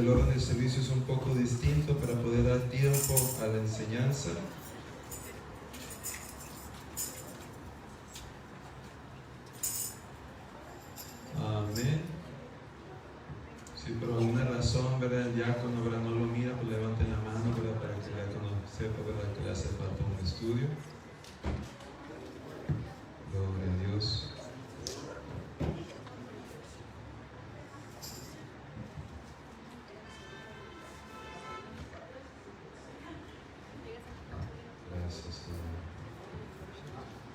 El orden del servicio es un poco distinto para poder dar tiempo a la enseñanza. Amén. Si por alguna razón, ¿verdad?, el diácono, ¿verdad?, no lo mira, pues levanten la mano, ¿verdad?, para que el diácono sepa, ¿verdad?, que le hace falta un estudio. Gloria a Dios. Gracias, Señor.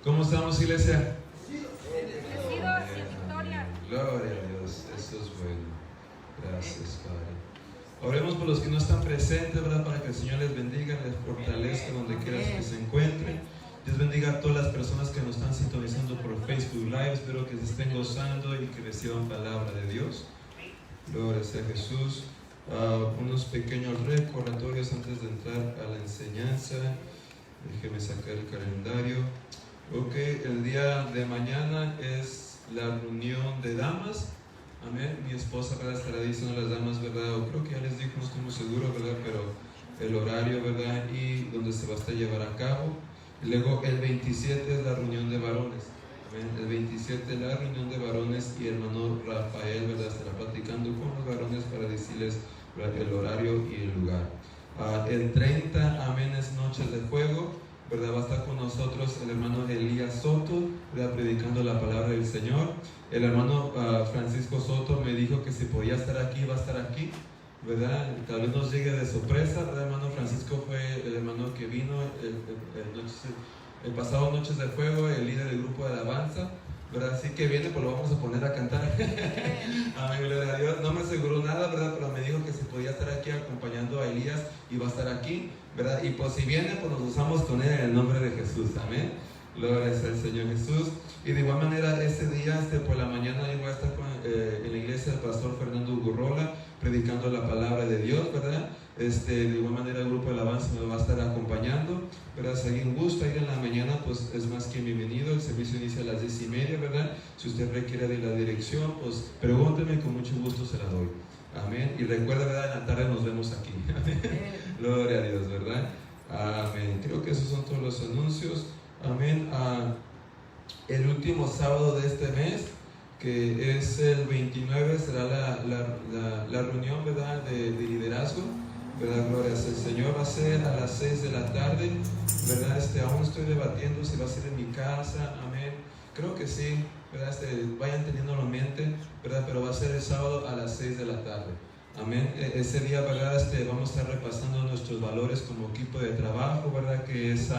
¿Cómo estamos, iglesia? Gloria a Dios, eso es bueno. Gracias, Padre. Oremos por los que no están presentes, ¿verdad?, para que el Señor les bendiga, les fortalezca donde quiera que se encuentren. Dios bendiga a todas las personas que nos están sintonizando por Facebook Live. Espero que se estén gozando y que reciban palabra de Dios. Gloria sea Jesús. Unos pequeños recordatorios antes de entrar a la enseñanza. Déjenme sacar el calendario. Ok, el día de mañana es la reunión de damas. Amén. Mi esposa, ¿verdad?, estará diciendo a las damas, ¿verdad?, o creo que ya les dijo, no estoy muy seguro, ¿verdad?, pero el horario, ¿verdad?, y donde se va a estar llevar a cabo. Y luego el 27 es la reunión de varones. Amén. El 27 es la reunión de varones y el hermano Rafael, ¿verdad?, estará platicando con los varones para decirles, ¿verdad?, el horario y el lugar. El 30, amén, es Noches de Fuego, ¿verdad? Va a estar con nosotros el hermano Elías Soto, ¿verdad?, predicando la palabra del Señor. El hermano Francisco Soto me dijo que si podía estar aquí, va a estar aquí, ¿verdad? Tal vez nos llegue de sorpresa, ¿verdad? El hermano Francisco fue el hermano que vino el pasado Noches de Fuego, el líder del grupo de alabanza, ¿verdad? Así que viene, pues lo vamos a poner a cantar. Amén, gloria a Dios. No me aseguró nada, ¿verdad?, pero me dijo que si podía estar aquí acompañando a Elías y va a estar aquí, ¿verdad? Y pues si viene, pues nos usamos con él en el nombre de Jesús. Amén. Gloria sea el Señor Jesús. Y de igual manera, ese día, por la mañana, yo voy a estar en la iglesia del pastor Fernando Gurrola, predicando la palabra de Dios, ¿verdad? De igual manera, el grupo de alabanza me va a estar acompañando, ¿verdad? Si alguien gusta ir en la mañana, pues es más que bienvenido. El servicio inicia a las 10:30, ¿verdad? Si usted requiere de la dirección, pues pregúnteme, con mucho gusto se la doy. Amén. Y recuerda, ¿verdad?, en la tarde nos vemos aquí. Gloria a Dios, ¿verdad? Amén. Creo que esos son todos los anuncios. Amén. El último sábado de este mes, que es el 29, será la reunión, ¿verdad?, de liderazgo, ¿verdad? Gloria sea el Señor. Va a ser a las 6 de la tarde, ¿verdad? Aún estoy debatiendo si va a ser en mi casa. Amén. Creo que sí, ¿verdad? Vayan teniéndolo en mente, ¿verdad? Pero va a ser el sábado a las 6 de la tarde. Amén. Ese día, ¿verdad?, vamos a estar repasando nuestros valores como equipo de trabajo, ¿verdad?, que es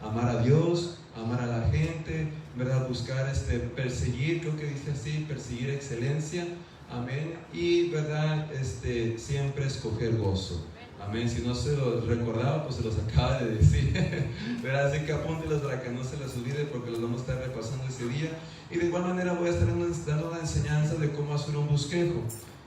amar a Dios, amar a la gente, ¿verdad?, buscar, perseguir, creo que dice así, perseguir excelencia. Amén. Y, ¿verdad?, siempre escoger gozo. Amén. Si no se los recordaba, pues se los acaba de decir. ¿Verdad? Así que apúntelos para que no se les olvide, porque los vamos a estar repasando ese día. Y de igual manera voy a estar dando una enseñanza de cómo hacer un bosquejo.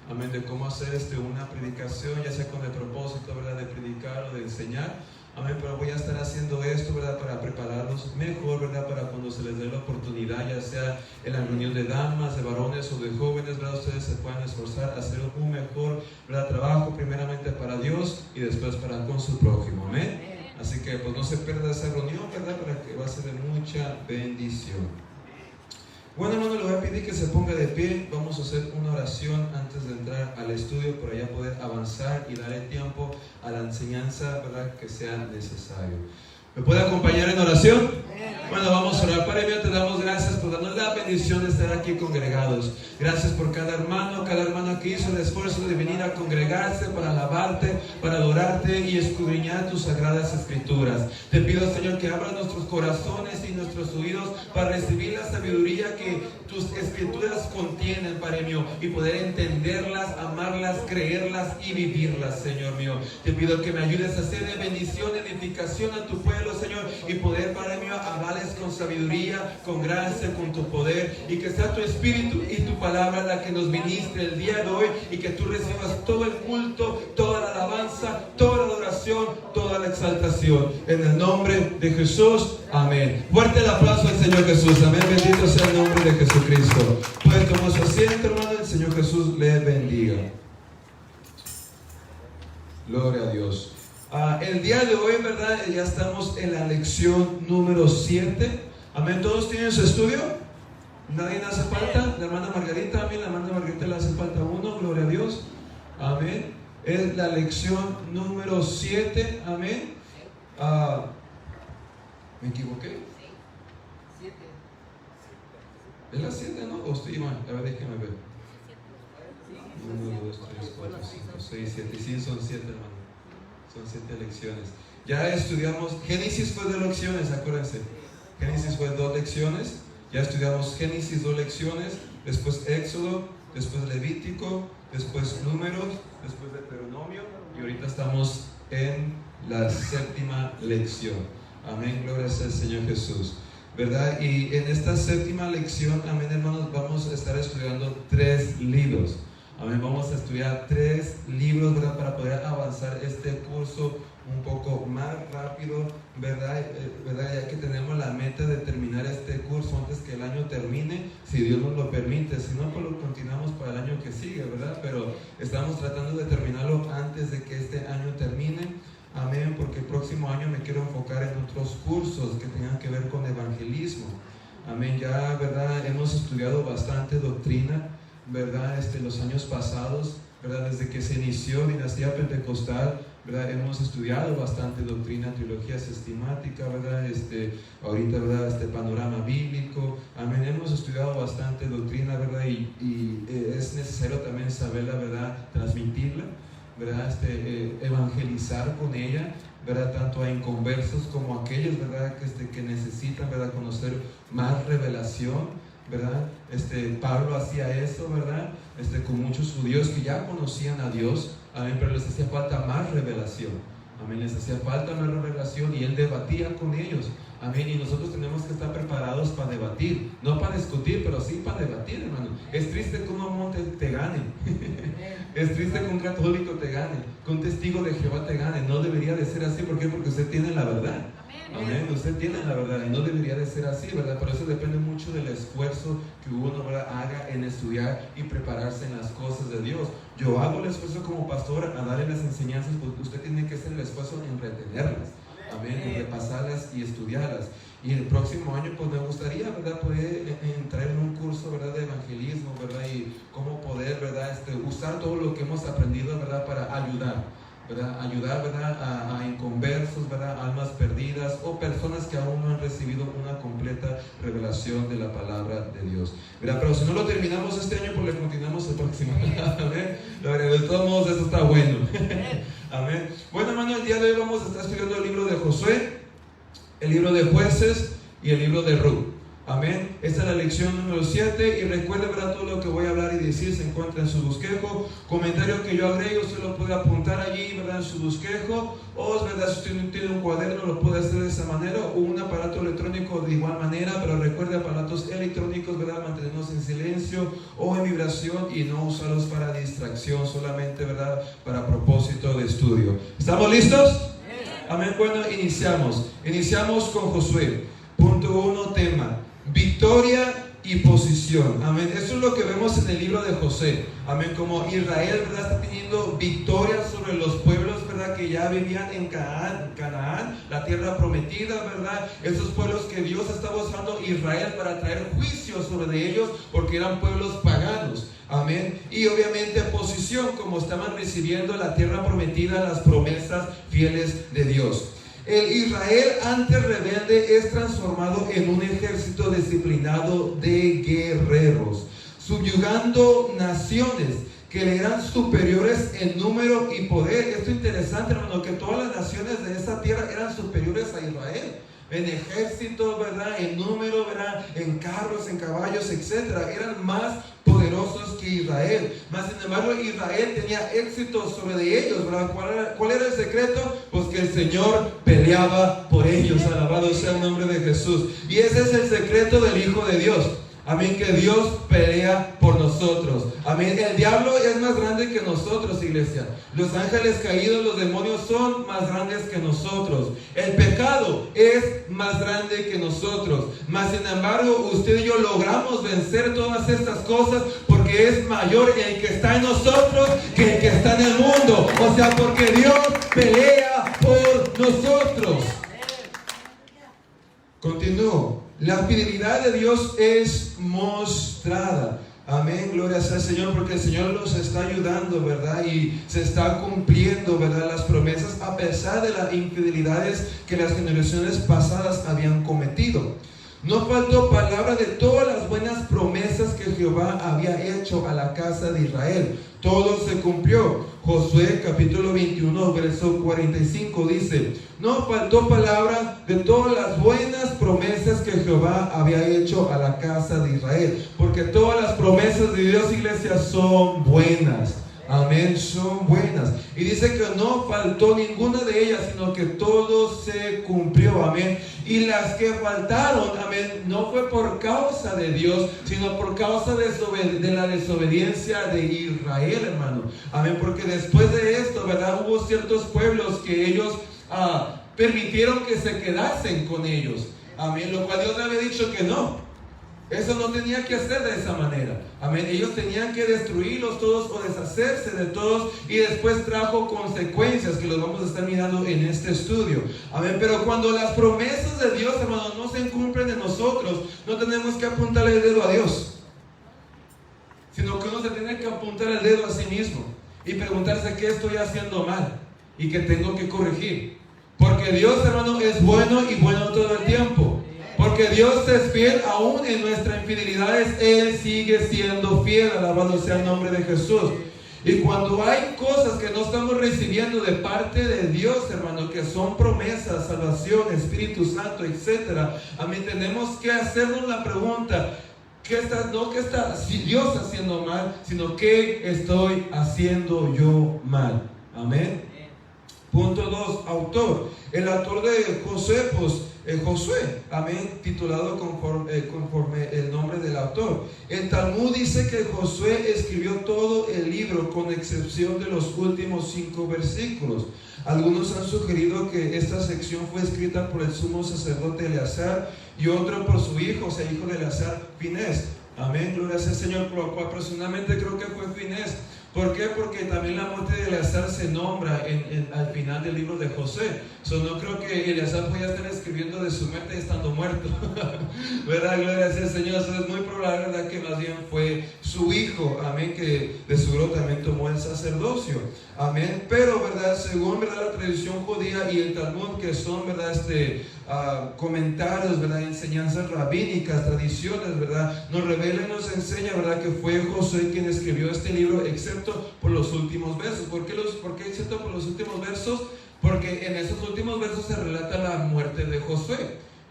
Amén. De cómo hacer una predicación, ya sea con el propósito, ¿verdad?, de predicar o de enseñar. Amén. Pero voy a estar haciendo esto, ¿verdad?, para prepararlos mejor, ¿verdad?, para cuando se les dé la oportunidad, ya sea en la reunión de damas, de varones o de jóvenes, ¿verdad?, ustedes se puedan esforzar a hacer un mejor, ¿verdad?, trabajo, primeramente para Dios y después para con su prójimo. Amén. Así que pues no se pierda esa reunión, ¿verdad?, para que va a ser de mucha bendición. Bueno, hermano, le voy a pedir que se ponga de pie. Vamos a hacer una oración antes de entrar al estudio, para ya poder avanzar y darle tiempo a la enseñanza, ¿verdad?, que sea necesario. ¿Me puede acompañar en oración? Bueno, vamos a orar. Padre mío, te damos gracias por darnos la bendición de estar aquí congregados. Gracias por cada hermano que hizo el esfuerzo de venir a congregarse para alabarte, para adorarte y escudriñar tus sagradas escrituras. Te pido, Señor, que abras nuestros corazones y nuestros oídos para recibir la sabiduría que tus escrituras contienen, Padre mío, y poder entenderlas, amarlas, creerlas y vivirlas, Señor mío. Te pido que me ayudes a hacer de bendición, edificación a tu pueblo, Señor, y poder, Padre mío, hablarles con sabiduría, con gracia, con tu poder, y que sea tu espíritu y tu palabra la que nos ministre el día de hoy, y que tú recibas todo el culto, toda la alabanza, toda la adoración, toda la exaltación, en el nombre de Jesús. Amén. Fuerte el aplauso al Señor Jesús. Amén. Bendito sea el nombre de Jesucristo. Puede tomar su asiento, hermano. El Señor Jesús le bendiga. Gloria a Dios. El día de hoy, ¿verdad? Ya estamos en la lección número 7. Amén. ¿Todos tienen su estudio? ¿Nadie le hace falta? La hermana Margarita, amén. La hermana Margarita le hace falta uno. Gloria a Dios. Amén. Es la lección número 7. Amén. ¿Me equivoqué? Sí. 7. ¿Es la 7, no? ¿O estoy mal? A ver, déjame ver. 1, 2, 3, 4, 5, 6, 7. Sí, son 7, hermano. Son 7 lecciones. Ya estudiamos, Génesis fue 2 lecciones, acuérdense. Génesis fue 2 lecciones. Ya estudiamos Génesis 2 lecciones. Después Éxodo, después Levítico, después Números, después Deuteronomio. Y ahorita estamos en la 7ª lección. Amén, gloria sea al Señor Jesús, ¿verdad? Y en esta 7ª lección, amén, hermanos, vamos a estar estudiando 3 libros. Amén, vamos a estudiar 3 libros, ¿verdad? Para poder avanzar este curso un poco más rápido, ¿verdad? Ya que tenemos la meta de terminar este curso antes que el año termine, si Dios nos lo permite. Si no, pues lo continuamos para el año que sigue, ¿verdad? Pero estamos tratando de terminarlo antes de que este año termine. Amén, porque el próximo año me quiero enfocar en otros cursos que tengan que ver con evangelismo. Amén, ya, ¿verdad? Hemos estudiado bastante doctrina, ¿verdad? Los años pasados, ¿verdad? Desde que se inició Dinastía Pentecostal, ¿verdad? Hemos estudiado bastante doctrina, teología sistemática, ¿verdad? Ahorita, ¿verdad? Panorama bíblico. Amén, hemos estudiado bastante doctrina, ¿verdad? Y es necesario también saberla, ¿verdad? Transmitirla, ¿verdad? Evangelizar con ella, ¿verdad? Tanto a inconversos como a aquellos, ¿verdad? Que necesitan, ¿verdad? Conocer más revelación, ¿verdad? Pablo hacía eso, ¿verdad? Con muchos judíos que ya conocían a Dios, amén, pero les hacía falta más revelación, amén, les hacía falta más revelación y él debatía con ellos, amén, y nosotros tenemos que estar preparados para debatir, no para discutir, pero sí para debatir, hermano. Es triste que un mormón te gane, es triste que un católico te gane, que un testigo de Jehová te gane. No debería de ser así. ¿Por qué? Porque usted tiene la verdad. Amén. Usted tiene la verdad y no debería de ser así, ¿verdad? Por eso depende mucho del esfuerzo que uno, ¿verdad?, haga en estudiar y prepararse en las cosas de Dios. Yo hago el esfuerzo como pastor a darle las enseñanzas, porque usted tiene que hacer el esfuerzo en retenerlas, amén, en repasarlas y estudiarlas. Y el próximo año, pues me gustaría, ¿verdad?, poder entrar en un curso, ¿verdad?, de evangelismo, ¿verdad?, y cómo poder, ¿verdad?, usar todo lo que hemos aprendido, ¿verdad?, para ayudar, ¿verdad?, a inconversos, ¿verdad?, almas perdidas o personas que aún no han recibido una completa revelación de la palabra de Dios, ¿verdad? Pero si no lo terminamos este año, pues le continuamos el próximo. Amén. De todos modos, eso está bueno. Amén. Bueno, hermano, el día de hoy vamos a estar estudiando el libro de Josué, el libro de Jueces y el libro de Ruth. Amén. Esta es la lección número 7. Y recuerde, ¿verdad?, todo lo que voy a hablar y decir se encuentra en su bosquejo. Comentario que yo agregue, usted lo puede apuntar allí, ¿verdad?, en su bosquejo. O, ¿verdad?, si usted tiene un cuaderno, lo puede hacer de esa manera. O un aparato electrónico de igual manera. Pero recuerde, aparatos electrónicos, ¿verdad?, mantenerlos en silencio o en vibración y no usarlos para distracción, solamente, ¿verdad?, para propósito de estudio. ¿Estamos listos? Amén. Bueno, iniciamos con Josué. Punto 1, tema: victoria y posición. Amén. Eso es lo que vemos en el libro de Josué. Amén. Como Israel, ¿verdad?, está teniendo victoria sobre los pueblos, ¿verdad?, que ya vivían en Canaán, la tierra prometida, ¿verdad? Esos pueblos que Dios estaba usando Israel para traer juicio sobre ellos, porque eran pueblos paganos. Amén. Y obviamente posición, como estaban recibiendo la tierra prometida, las promesas fieles de Dios. El Israel antes rebelde es transformado en un ejército disciplinado de guerreros, subyugando naciones que le eran superiores en número y poder. Esto es interesante, hermano, que todas las naciones de esa tierra eran superiores a Israel, en ejército, ¿verdad?, en número, ¿verdad?, en carros, en caballos, etcétera. Eran más poderosos que Israel. Mas sin embargo, Israel tenía éxito sobre ellos, ¿verdad? ¿Cuál era el secreto? Pues que el Señor peleaba por ellos. Alabado sea el nombre de Jesús. Y ese es el secreto del Hijo de Dios. Amén, que Dios pelea por nosotros. Amén. El diablo es más grande que nosotros, iglesia. Los ángeles caídos, los demonios son más grandes que nosotros. El pecado es más grande que nosotros. Mas sin embargo, usted y yo logramos vencer todas estas cosas porque porque es mayor el que está en nosotros que el que está en el mundo. O sea, porque Dios pelea por nosotros. Continúo. La fidelidad de Dios es mostrada. Amén, gloria sea al Señor, porque el Señor nos está ayudando, ¿verdad? Y se está cumpliendo, ¿verdad? Las promesas a pesar de las infidelidades que las generaciones pasadas habían cometido. No faltó palabra de todas las buenas promesas que Jehová había hecho a la casa de Israel. Todo se cumplió. Josué capítulo 21, verso 45 dice: no faltó palabra de todas las buenas promesas que Jehová había hecho a la casa de Israel. Porque todas las promesas de Dios, iglesia, son buenas. Amén, son buenas. Y dice que no faltó ninguna de ellas, sino que todo se cumplió. Amén. Y las que faltaron, amén, no fue por causa de Dios, sino por causa de la desobediencia de Israel, hermano. Amén, porque después de esto, ¿verdad? Hubo ciertos pueblos que ellos permitieron que se quedasen con ellos. Amén, lo cual Dios le había dicho que no. Eso no tenía que hacer de esa manera. Amén. Ellos tenían que destruirlos todos o deshacerse de todos, y después trajo consecuencias que los vamos a estar mirando en este estudio. Amén. Pero cuando las promesas de Dios, hermanos, no se cumplen en nosotros, no tenemos que apuntarle el dedo a Dios, sino que uno se tiene que apuntar el dedo a sí mismo y preguntarse qué estoy haciendo mal y qué tengo que corregir. Porque Dios, hermano, es bueno y bueno todo el tiempo. Porque Dios es fiel aún en nuestras infidelidades. Él sigue siendo fiel. Alabado sea el nombre de Jesús. Y cuando hay cosas que no estamos recibiendo de parte de Dios, hermano, que son promesas, salvación, Espíritu Santo, etc., amén, tenemos que hacernos la pregunta: ¿qué está Dios haciendo mal? Sino ¿qué estoy haciendo yo mal? Amén. Punto 2, autor. El autor de Josué, Josué, amén, titulado conforme el nombre del autor. El Talmud dice que Josué escribió todo el libro con excepción de los últimos 5 versículos. Algunos han sugerido que esta sección fue escrita por el sumo sacerdote Eleazar y otro por su hijo, o sea, hijo de Eleazar, Finés. Amén, gloria sea al Señor, por lo cual personalmente creo que fue Finés. ¿Por qué? Porque también la muerte de Eleazar se nombra al final del libro de Josué. No creo que Eleazar podía estar escribiendo de su muerte estando muerto. ¿Verdad? Gloria sea al Señor. Es muy probable, ¿verdad?, que más bien fue su hijo, amén, que de seguro también tomó el sacerdocio. Amén. Pero, ¿verdad?, según, ¿verdad?, la tradición judía y el Talmud, que son, ¿verdad?, comentarios, ¿verdad?, enseñanzas rabínicas, tradiciones, ¿verdad?, nos revela y nos enseña, ¿verdad?, que fue Josué quien escribió este libro, excepto por los últimos versos. ¿Por qué excepto por los últimos versos? Porque en esos últimos versos se relata la muerte de Josué.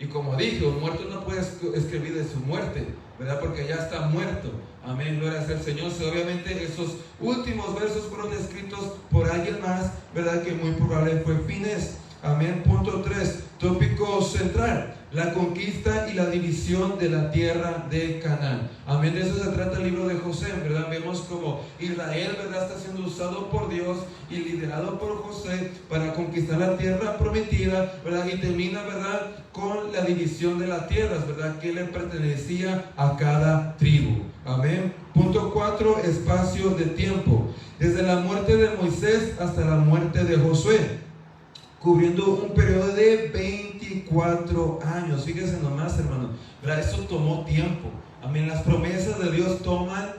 Y como dije, un muerto no puede escribir de su muerte, ¿verdad?, porque ya está muerto. Amén, gloria sea al Señor. Obviamente esos últimos versos fueron escritos por alguien más, ¿verdad?, que muy probable fue Finés. Amén. Punto 3, tópico central: la conquista y la división de la tierra de Canaán. Amén. De eso se trata el libro de Josué, ¿verdad? Vemos como Israel, ¿verdad?, está siendo usado por Dios y liderado por Josué para conquistar la tierra prometida, ¿verdad? Y termina, ¿verdad?, con la división de las tierras, ¿verdad?, que le pertenecía a cada tribu. Amén. Punto 4, espacio de tiempo: desde la muerte de Moisés hasta la muerte de Josué, cubriendo un periodo de 24 años. Fíjense nomás, hermano, ¿verdad? Eso tomó tiempo. Amén. Las promesas de Dios toman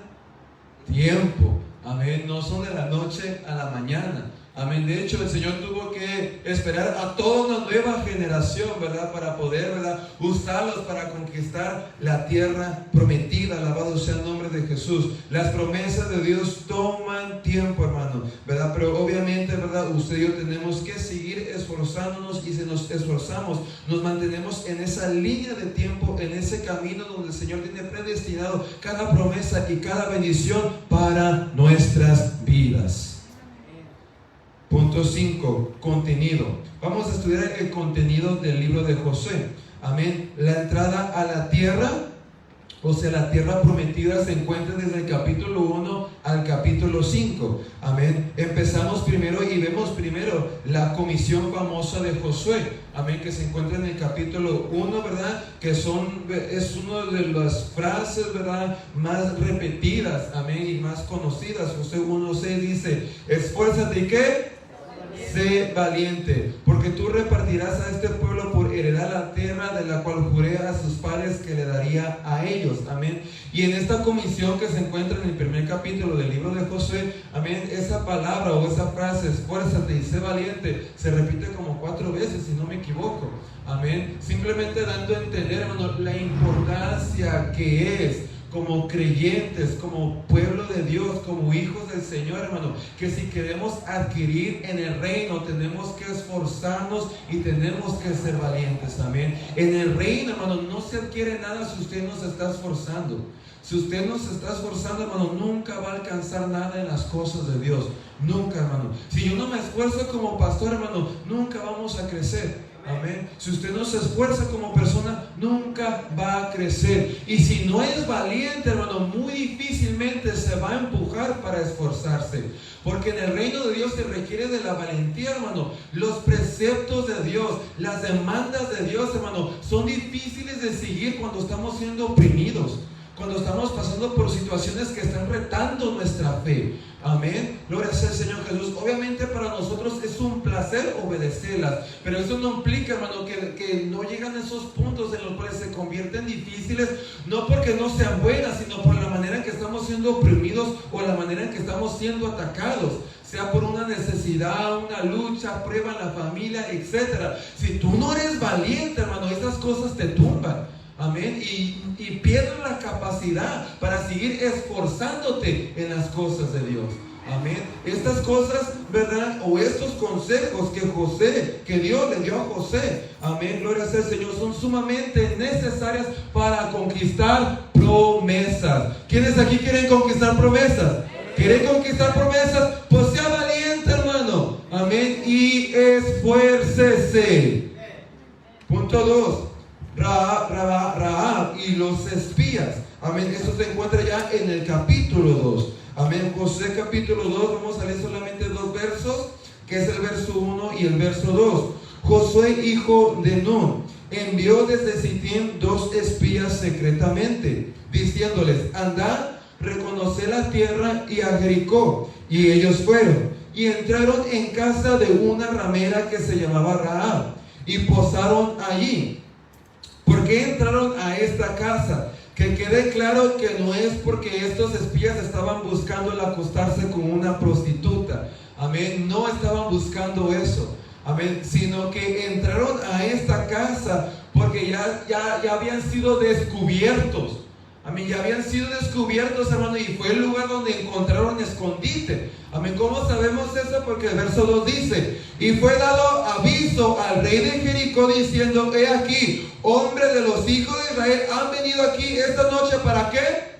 tiempo. Amén. No son de la noche a la mañana. Amén. De hecho, el Señor tuvo que esperar a toda una nueva generación, ¿verdad?, para poder, ¿verdad?, usarlos para conquistar la tierra prometida. Alabado sea el nombre de Jesús. Las promesas de Dios toman tiempo, hermano, ¿verdad? Pero obviamente, ¿verdad?, usted y yo tenemos que seguir esforzándonos, y si nos esforzamos, nos mantenemos en esa línea de tiempo, en ese camino donde el Señor tiene predestinado cada promesa y cada bendición para nuestras vidas. Punto 5, contenido. Vamos a estudiar el contenido del libro de Josué. Amén. La entrada a la tierra O sea, la tierra prometida se encuentra desde el capítulo 1 al capítulo 5. Amén. Empezamos primero y vemos primero la comisión famosa de Josué. Amén. Que se encuentra en el capítulo 1, ¿verdad? Que es una de las frases, ¿verdad? Más repetidas. Amén. Y más conocidas. Josué 1:6 dice: esfuérzate y ¿qué? Sé valiente, porque tú repartirás a este pueblo por heredad la tierra de la cual juré a sus padres que le daría a ellos. Amén. Y en esta comisión que se encuentra en el primer capítulo del libro de Josué, amén, esa palabra o esa frase, esfuérzate y sé valiente, se repite como 4 veces, si no me equivoco. Amén. Simplemente dando a entender, hermano, la importancia que es como creyentes, como pueblo de Dios, como hijos del Señor, hermano, que si queremos adquirir en el reino, tenemos que esforzarnos y tenemos que ser valientes. Amén. En el reino, hermano, no se adquiere nada si usted no se está esforzando. Si usted no se está esforzando, hermano, nunca va a alcanzar nada en las cosas de Dios. Nunca, hermano. Si yo no me esfuerzo como pastor, hermano, nunca vamos a crecer. Amén. Si usted no se esfuerza como persona, nunca va a crecer. Y si no es valiente, hermano, muy difícilmente se va a empujar para esforzarse. Porque en el reino de Dios se requiere de la valentía, hermano. Los preceptos de Dios, las demandas de Dios, hermano, son difíciles de seguir cuando estamos siendo oprimidos, cuando estamos pasando por situaciones que están retando nuestra fe. Amén. Gloria sea el Señor Jesús. Obviamente para nosotros es un placer obedecerlas, pero eso no implica, hermano, que no llegan a esos puntos en los cuales se convierten difíciles, no porque no sean buenas, sino por la manera en que estamos siendo oprimidos o la manera en que estamos siendo atacados, sea por una necesidad, una lucha, prueba en la familia, etc. Si tú no eres valiente, hermano, esas cosas te tumban. Amén. Y pierdes la capacidad para seguir esforzándote en las cosas de Dios. Amén. Estas cosas, ¿verdad? O estos consejos que Dios le dio a José, amén, gloria sea el Señor, son sumamente necesarias para conquistar promesas. ¿Quiénes aquí quieren conquistar promesas? ¿Quieren conquistar promesas? Pues sea valiente, hermano. Amén. Y esfuércese. Punto 2. Rahab y los espías. Amén. Esto se encuentra ya en el capítulo 2. Amén. José capítulo 2. Vamos a leer solamente 2 versos, que es el verso 1 y el verso 2. Josué, hijo de Nun, envió desde Sittim 2 espías secretamente, diciéndoles: andad, reconoced la tierra y a Jericó. Y ellos fueron y entraron en casa de una ramera que se llamaba Rahab y posaron allí. ¿Por qué entraron a esta casa? Que quede claro que no es porque estos espías estaban buscando el acostarse con una prostituta. Amén. No estaban buscando eso. Amén. Sino que entraron a esta casa porque ya habían sido descubiertos. Amén. Ya habían sido descubiertos, hermano, y fue el lugar donde encontraron escondite. Amén. ¿Cómo sabemos eso? Porque el verso 2 dice: y fue dado aviso al rey de Jericó diciendo: he aquí, hombres de los hijos de Israel han venido aquí esta noche. ¿Para qué?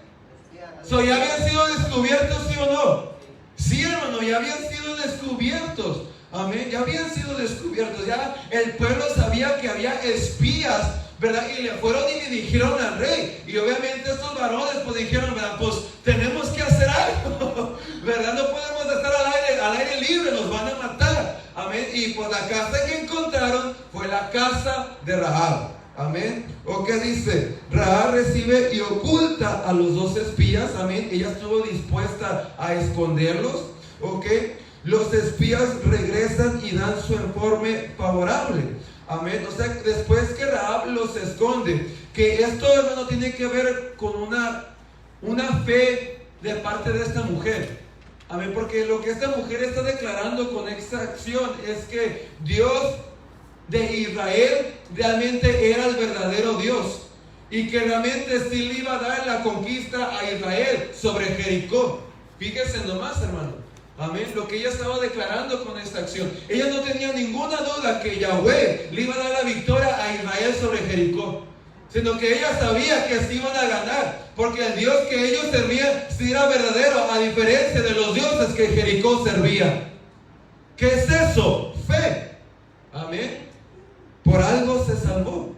¿Ya habían sido descubiertos, sí o no? Sí, hermano, ya habían sido descubiertos. Amén. Ya habían sido descubiertos. Ya el pueblo sabía que había espías, ¿verdad? Y le fueron y le dijeron al rey. Y obviamente estos varones pues dijeron, ¿verdad? Pues tenemos que hacer algo, ¿verdad? No podemos estar al aire libre, nos van a matar. Amén. Y pues la casa que encontraron fue la casa de Rahab. Amén. ¿O qué dice? Rahab recibe y oculta a los 2 espías. Amén. Ella estuvo dispuesta a esconderlos. ¿Ok? Los espías regresan y dan su informe favorable. Amén. O sea, después que Rahab los esconde, que esto, hermano, tiene que ver con una fe de parte de esta mujer. Amén. Porque lo que esta mujer está declarando con esta acción es que Dios de Israel realmente era el verdadero Dios, y que realmente sí le iba a dar la conquista a Israel sobre Jericó. Fíjese nomás, hermano. Amén. Lo que ella estaba declarando con esta acción. Ella no tenía ninguna duda que Yahweh le iba a dar la victoria a Israel sobre Jericó, sino que ella sabía que se iban a ganar, porque el Dios que ellos servían sí era verdadero, a diferencia de los dioses que Jericó servía. ¿Qué es eso? Fe. Amén. Por algo se salvó.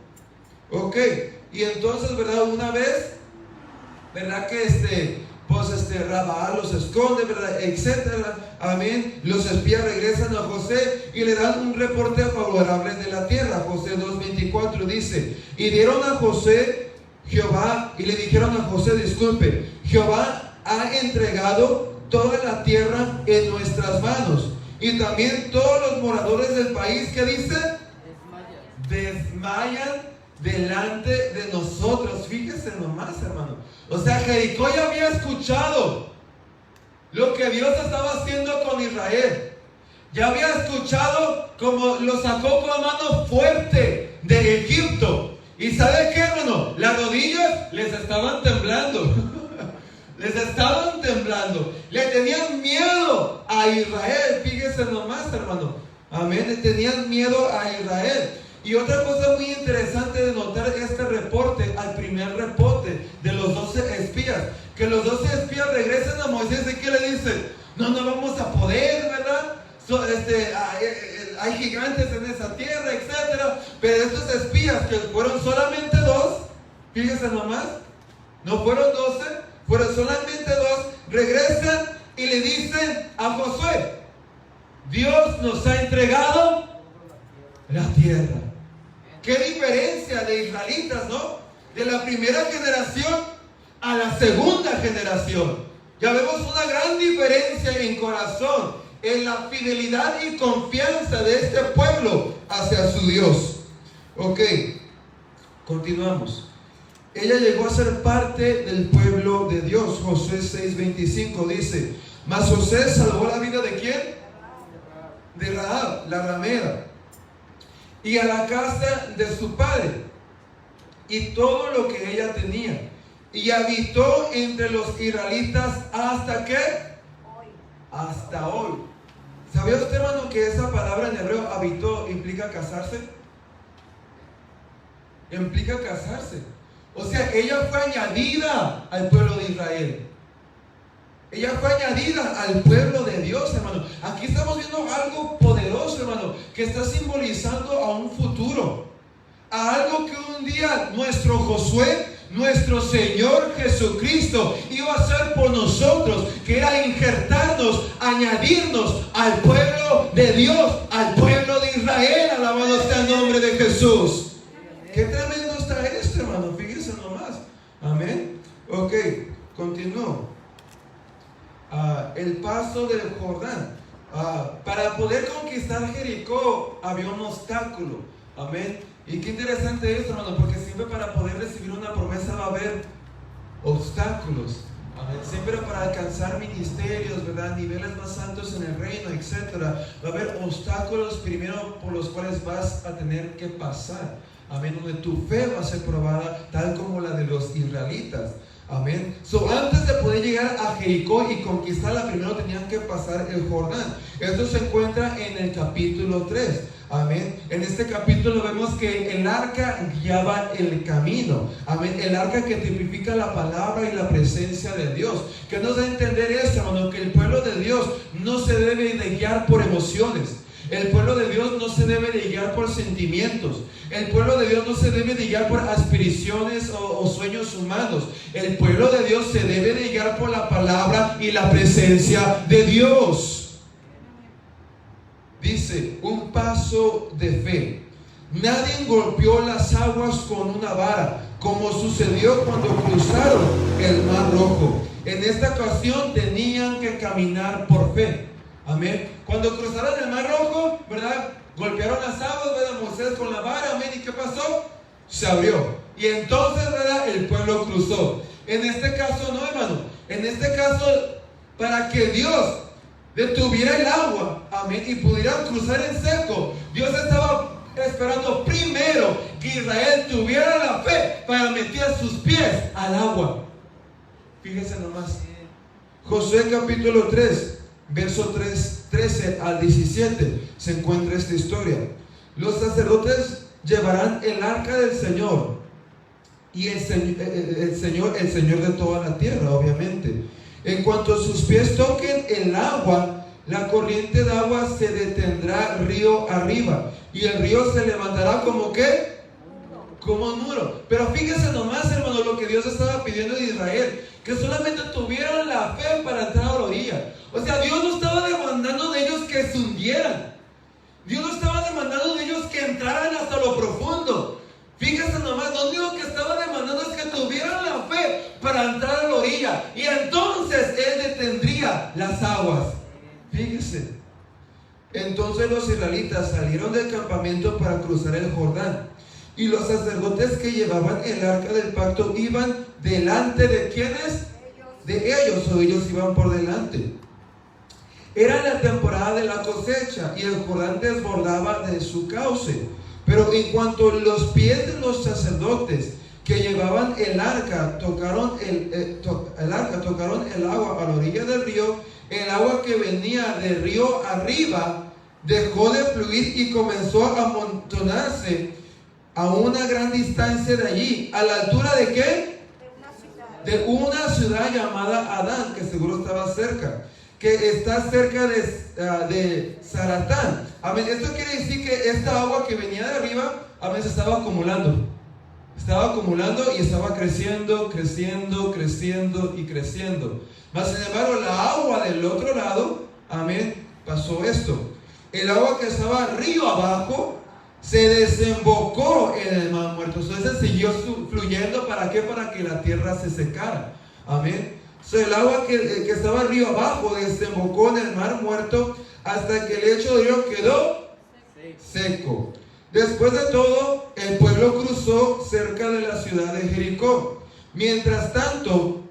Ok. Y entonces, ¿verdad? Una vez ¿verdad? Que Rabá los esconde, ¿verdad? Etcétera. Amén. Los espías regresan a José y le dan un reporte favorable de la tierra. José 2:24 dice: y dieron a José Jehová, y le dijeron a José, disculpe, Jehová ha entregado toda la tierra en nuestras manos, y también todos los moradores del país, ¿qué dice? Desmayan delante de nosotros. Fíjese nomás, hermano. O sea, Jericó ya había escuchado lo que Dios estaba haciendo con Israel. Ya había escuchado cómo lo sacó con mano fuerte de Egipto. ¿Y sabe qué, hermano? Las rodillas les estaban temblando. Les estaban temblando. Le tenían miedo a Israel. Fíjese nomás, hermano. Amén. Le tenían miedo a Israel. Y otra cosa muy interesante de notar este reporte, al primer reporte de los 12 espías, que los 12 espías regresan a Moisés y ¿qué le dicen? No vamos a poder, ¿verdad? Hay gigantes en esa tierra, etcétera. Pero estos espías, que fueron solamente 2, fíjense nomás, no fueron 12, fueron solamente 2, regresan y le dicen a Josué: Dios nos ha entregado la tierra. Qué diferencia de israelitas, ¿no? De la primera generación a la segunda generación. Ya vemos una gran diferencia en corazón, en la fidelidad y confianza de este pueblo hacia su Dios. Ok, continuamos. Ella llegó a ser parte del pueblo de Dios. Josué 6:25 dice: mas José salvó la vida ¿de quién? De Rahab, la ramera, y a la casa de su padre, y todo lo que ella tenía, y habitó entre los israelitas hasta ¿qué? Hasta hoy. ¿Sabía usted, hermano, que esa palabra en hebreo, habitó, implica casarse? Implica casarse. O sea, ella fue añadida al pueblo de Israel. Ella fue añadida al pueblo de Dios, hermano. Aquí estamos viendo algo poderoso, hermano, que está simbolizando a un futuro, a algo que un día nuestro Josué, nuestro Señor Jesucristo, iba a hacer por nosotros, que era injertarnos, añadirnos al pueblo de Dios, al pueblo de Israel. Alabado sea el nombre de Jesús. Qué tremendo está esto, hermano. Fíjense nomás. Amén. Ok, continúo. El paso del Jordán. Para poder conquistar Jericó había un obstáculo. Amén. Y qué interesante esto, hermano, porque siempre para poder recibir una promesa va a haber obstáculos. Amén. Siempre para alcanzar ministerios, ¿verdad? Niveles más altos en el reino, etcétera, va a haber obstáculos primero por los cuales vas a tener que pasar. Amén. Donde tu fe va a ser probada, tal como la de los israelitas. Amén. Antes de poder llegar a Jericó y conquistarla, primero tenían que pasar el Jordán. Esto se encuentra en el capítulo 3. Amén. En este capítulo vemos que el arca guiaba el camino. Amén. El arca que tipifica la palabra y la presencia de Dios. ¿Qué nos da a entender esto, hermano? Que el pueblo de Dios no se debe de guiar por emociones. El pueblo de Dios no se debe de guiar por sentimientos. El pueblo de Dios no se debe de guiar por aspiraciones o sueños humanos. El pueblo de Dios se debe de guiar por la palabra y la presencia de Dios. Dice, un paso de fe. Nadie golpeó las aguas con una vara, como sucedió cuando cruzaron el Mar Rojo. En esta ocasión tenían que caminar por fe. Amén. Cuando cruzaron el Mar Rojo, ¿verdad? Golpearon las aguas, ¿verdad? Moisés con la vara, amén. ¿Y qué pasó? Se abrió. Y entonces, ¿verdad? El pueblo cruzó. En este caso no, hermano. En este caso, para que Dios detuviera el agua, amén, y pudieran cruzar en seco, Dios estaba esperando primero que Israel tuviera la fe para meter sus pies al agua. Fíjense nomás. Josué capítulo 3, verso 13 al 17, se encuentra esta historia. Los sacerdotes llevarán el arca del Señor, y el Señor de toda la tierra, obviamente. En cuanto sus pies toquen el agua, la corriente de agua se detendrá río arriba, y el río se levantará como ¿qué? como un muro. Pero fíjese nomás, hermano, lo que Dios estaba pidiendo de Israel, que solamente tuvieran la fe para entrar a la orilla. O sea, Dios no estaba demandando de ellos que se hundieran. Dios no estaba demandando de ellos que entraran hasta lo profundo. Fíjese nomás, lo único que estaba demandando es que tuvieran la fe para entrar a la orilla. Y entonces Él detendría las aguas. Fíjese. Entonces los israelitas salieron del campamento para cruzar el Jordán. Y los sacerdotes que llevaban el arca del pacto iban delante de ¿quiénes? De ellos, o ellos iban por delante. Era la temporada de la cosecha y el Jordán desbordaba de su cauce. Pero en cuanto los pies de los sacerdotes que llevaban el arca tocaron el agua a la orilla del río, el agua que venía del río arriba dejó de fluir y comenzó a amontonarse a una gran distancia de allí. ¿A la altura de qué? De una ciudad llamada Adán, que seguro estaba cerca, que está cerca de Zaratán. Amén. Esto quiere decir que esta agua que venía de arriba, amén, se estaba acumulando. Estaba acumulando y estaba creciendo, creciendo, creciendo y creciendo. Mas sin embargo, la agua del otro lado, amén, pasó esto. El agua que estaba río abajo se desembocó en el mar muerto. Entonces siguió fluyendo. ¿Para qué? Para que la tierra se secara. Amén. El agua que estaba río abajo desembocó en el mar muerto hasta que el lecho del río quedó seco. Después de todo, el pueblo cruzó cerca de la ciudad de Jericó. Mientras tanto,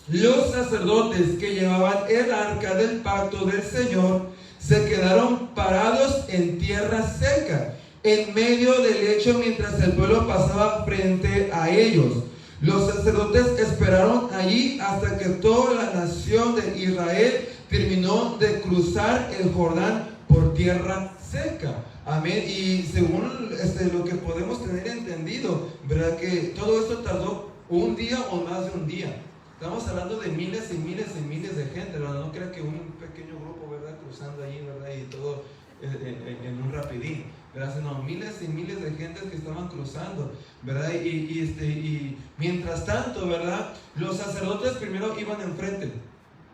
los sacerdotes que llevaban el arca del pacto del Señor se quedaron parados en tierra seca, en medio del lecho, mientras el pueblo pasaba frente a ellos. Los sacerdotes esperaron allí hasta que toda la nación de Israel terminó de cruzar el Jordán por tierra seca. Amén. Y según lo que podemos tener entendido, ¿verdad? Que todo esto tardó un día o más de un día. Estamos hablando de miles y miles y miles de gente, ¿verdad? No crea que un pequeño grupo, ¿verdad? Cruzando allí, ¿verdad? Y todo en un rapidín, ¿verdad? Sino miles y miles de gente que estaban cruzando, ¿verdad? Y mientras tanto, ¿verdad? Los sacerdotes primero iban enfrente,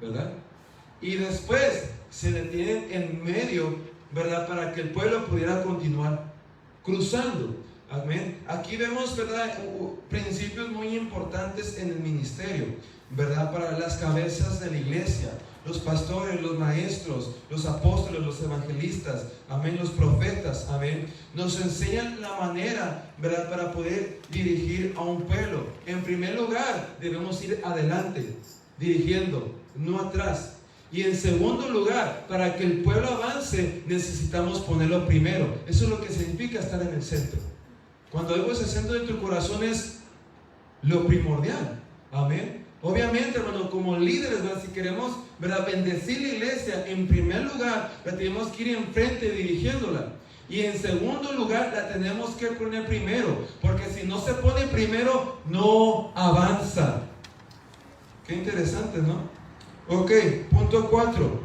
¿verdad? Y después se detienen en medio, ¿verdad? Para que el pueblo pudiera continuar cruzando. Amén. Aquí vemos, ¿verdad? Principios muy importantes en el ministerio, ¿verdad? Para las cabezas de la iglesia, los pastores, los maestros, los apóstoles, los evangelistas, amén, los profetas, amén. Nos enseñan la manera, ¿verdad? Para poder dirigir a un pueblo. En primer lugar, debemos ir adelante, dirigiendo, no atrás. Y en segundo lugar, para que el pueblo avance, necesitamos ponerlo primero. Eso es lo que significa estar en el centro. Cuando digo ese centro de tu corazón es lo primordial. Amén. Obviamente, hermano, como líderes, ¿verdad? Si queremos, ¿verdad?, bendecir la iglesia, en primer lugar, la tenemos que ir enfrente dirigiéndola. Y en segundo lugar, la tenemos que poner primero. Porque si no se pone primero, no avanza. Qué interesante, ¿no? Ok, punto 4.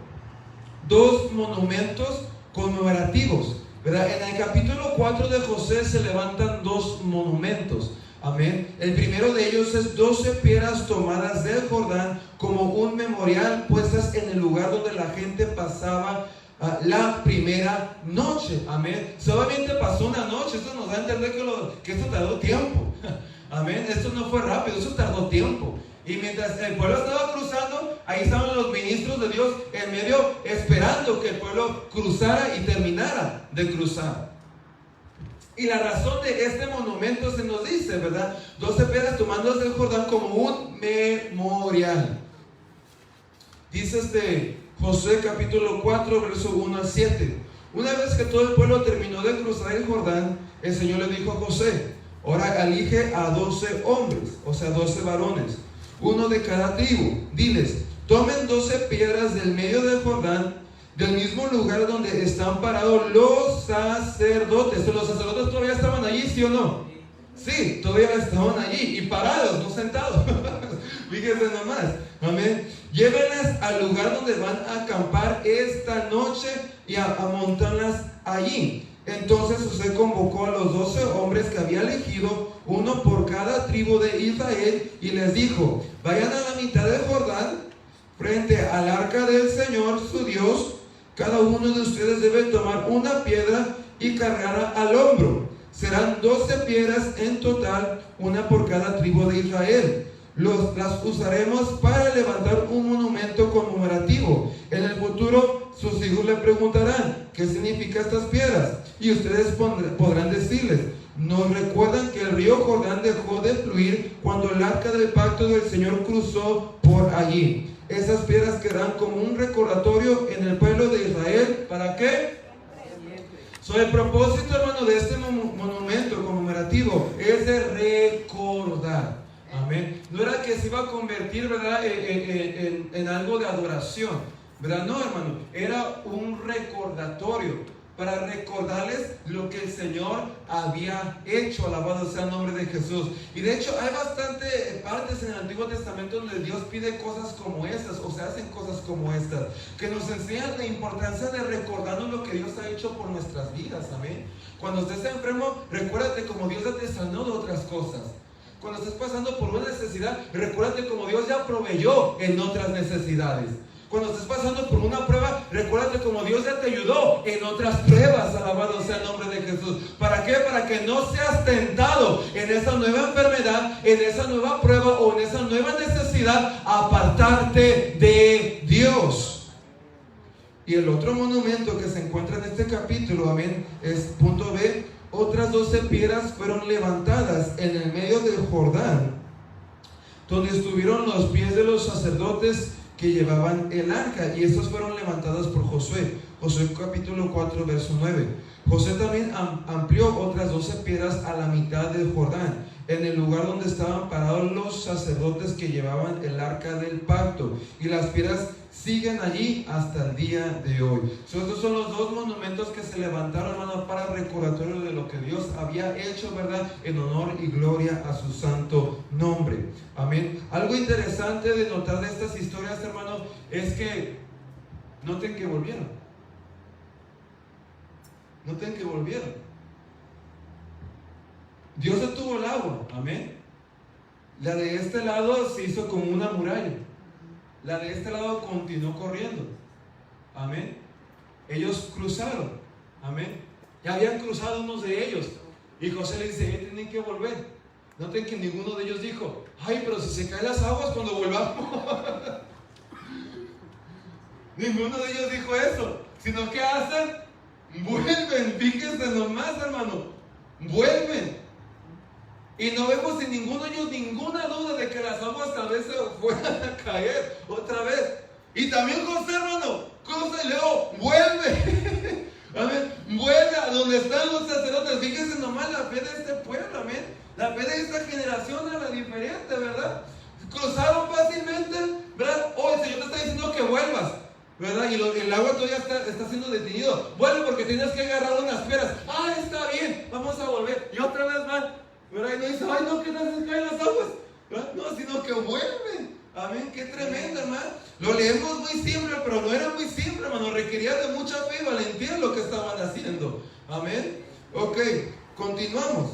2 monumentos conmemorativos, ¿verdad? En el capítulo 4 de José se levantan 2 monumentos. Amén. El primero de ellos es 12 piedras tomadas del Jordán como un memorial, puestas en el lugar donde la gente pasaba la primera noche. Amén. Solamente pasó una noche. Esto nos da a entender que esto tardó tiempo. Amén. Esto no fue rápido, eso tardó tiempo. Y mientras el pueblo estaba cruzando, ahí estaban los ministros de Dios en medio, esperando que el pueblo cruzara y terminara de cruzar. Y la razón de este monumento se nos dice, ¿verdad? 12 piedras tomadas del Jordán como un memorial. Dice Josué capítulo 4, verso 1 al 7. Una vez que todo el pueblo terminó de cruzar el Jordán, el Señor le dijo a José: ahora elige a 12 hombres, o sea 12 varones, uno de cada tribu. Diles: tomen 12 piedras del medio del Jordán, del mismo lugar donde están parados los sacerdotes. Los sacerdotes todavía estaban allí, ¿sí o no? Sí, todavía estaban allí y parados, no sentados. Fíjense nomás. Amén. Llévenlas al lugar donde van a acampar esta noche y a montarlas allí. Entonces Josué convocó a los 12 hombres que había elegido, uno por cada tribu de Israel, y les dijo: vayan a la mitad del Jordán, frente al arca del Señor su Dios. Cada uno de ustedes debe tomar una piedra y cargarla al hombro. Serán 12 piedras en total, una por cada tribu de Israel. Las usaremos para levantar un monumento conmemorativo. En el futuro sus hijos le preguntarán: ¿qué significan estas piedras? Y ustedes podrán decirles: nos recuerdan que el río Jordán dejó de fluir cuando el arca del pacto del Señor cruzó por allí. Esas piedras quedarán como un recordatorio en el pueblo de Israel. ¿Para qué? El propósito, hermano, de este monumento conmemorativo es de recordar. Amén. No era que se iba a convertir, ¿verdad?, en algo de adoración, ¿verdad? No, hermano, era un recordatorio para recordarles lo que el Señor había hecho. Alabado sea el nombre de Jesús. Y de hecho hay bastante partes en el Antiguo Testamento donde Dios pide cosas como estas, o se hacen cosas como estas, que nos enseñan la importancia de recordarnos lo que Dios ha hecho por nuestras vidas. Amén. Cuando estés enfermo, recuérdate cómo Dios ya te sanó de otras cosas. Cuando estés pasando por una necesidad, recuérdate cómo Dios ya proveyó en otras necesidades. Cuando estés pasando por una prueba, recuérdate cómo Dios ya te ayudó en otras pruebas. Alabado sea el nombre de Jesús. ¿Para qué? Para que no seas tentado en esa nueva enfermedad, en esa nueva prueba o en esa nueva necesidad a apartarte de Dios. Y el otro monumento que se encuentra en este capítulo, amén, es punto B. Otras 12 piedras fueron levantadas en el medio del Jordán, donde estuvieron los pies de los sacerdotes que llevaban el arca, y estos fueron levantados por Josué. Josué capítulo 4 verso 9. Josué también amplió otras 12 piedras a la mitad del Jordán, en el lugar donde estaban parados los sacerdotes que llevaban el arca del pacto, y las piedras siguen allí hasta el día de hoy. Estos son los dos monumentos que se levantaron, hermano, para recordatorio de lo que Dios había hecho, ¿verdad?, en honor y gloria a su santo nombre. Amén. Algo interesante de notar de estas historias, hermano, es que noten que volvieron. Noten que volvieron. Dios detuvo el agua. Amén. La de este lado se hizo como una muralla. La de este lado continuó corriendo. Amén. Ellos cruzaron. Amén. Ya habían cruzado unos de ellos. Y José le dice: tienen que volver. Noten que ninguno de ellos dijo: ay, pero si se caen las aguas cuando volvamos. Ninguno de ellos dijo eso. Sino que hacen, vuelven. Fíjense nomás, hermano. Vuelven. Y no vemos en ninguno de ellos ninguna duda de que las aguas tal vez se fueran a caer otra vez. Y también José, hermano, cruza y luego vuelve. Amén. Vuelve a donde están los sacerdotes. Fíjense nomás la fe de este pueblo. Amén. La fe de esta generación era diferente, ¿verdad? Cruzaron fácilmente, ¿verdad? Oh, el Señor te está diciendo que vuelvas, ¿verdad? Y el agua todavía está siendo detenido. Vuelve porque tienes que agarrar unas piedras. Ah, está bien, vamos a volver. Y otra vez más, ¿verdad? Y no dice: ay, no, que no se caen las aguas, ¿verdad? No, sino que vuelven. Amén, qué tremendo, hermano. Lo leemos muy simple, pero no era muy simple, hermano. Requería de mucha fe y valentía lo que estaban haciendo. Amén. Ok, continuamos.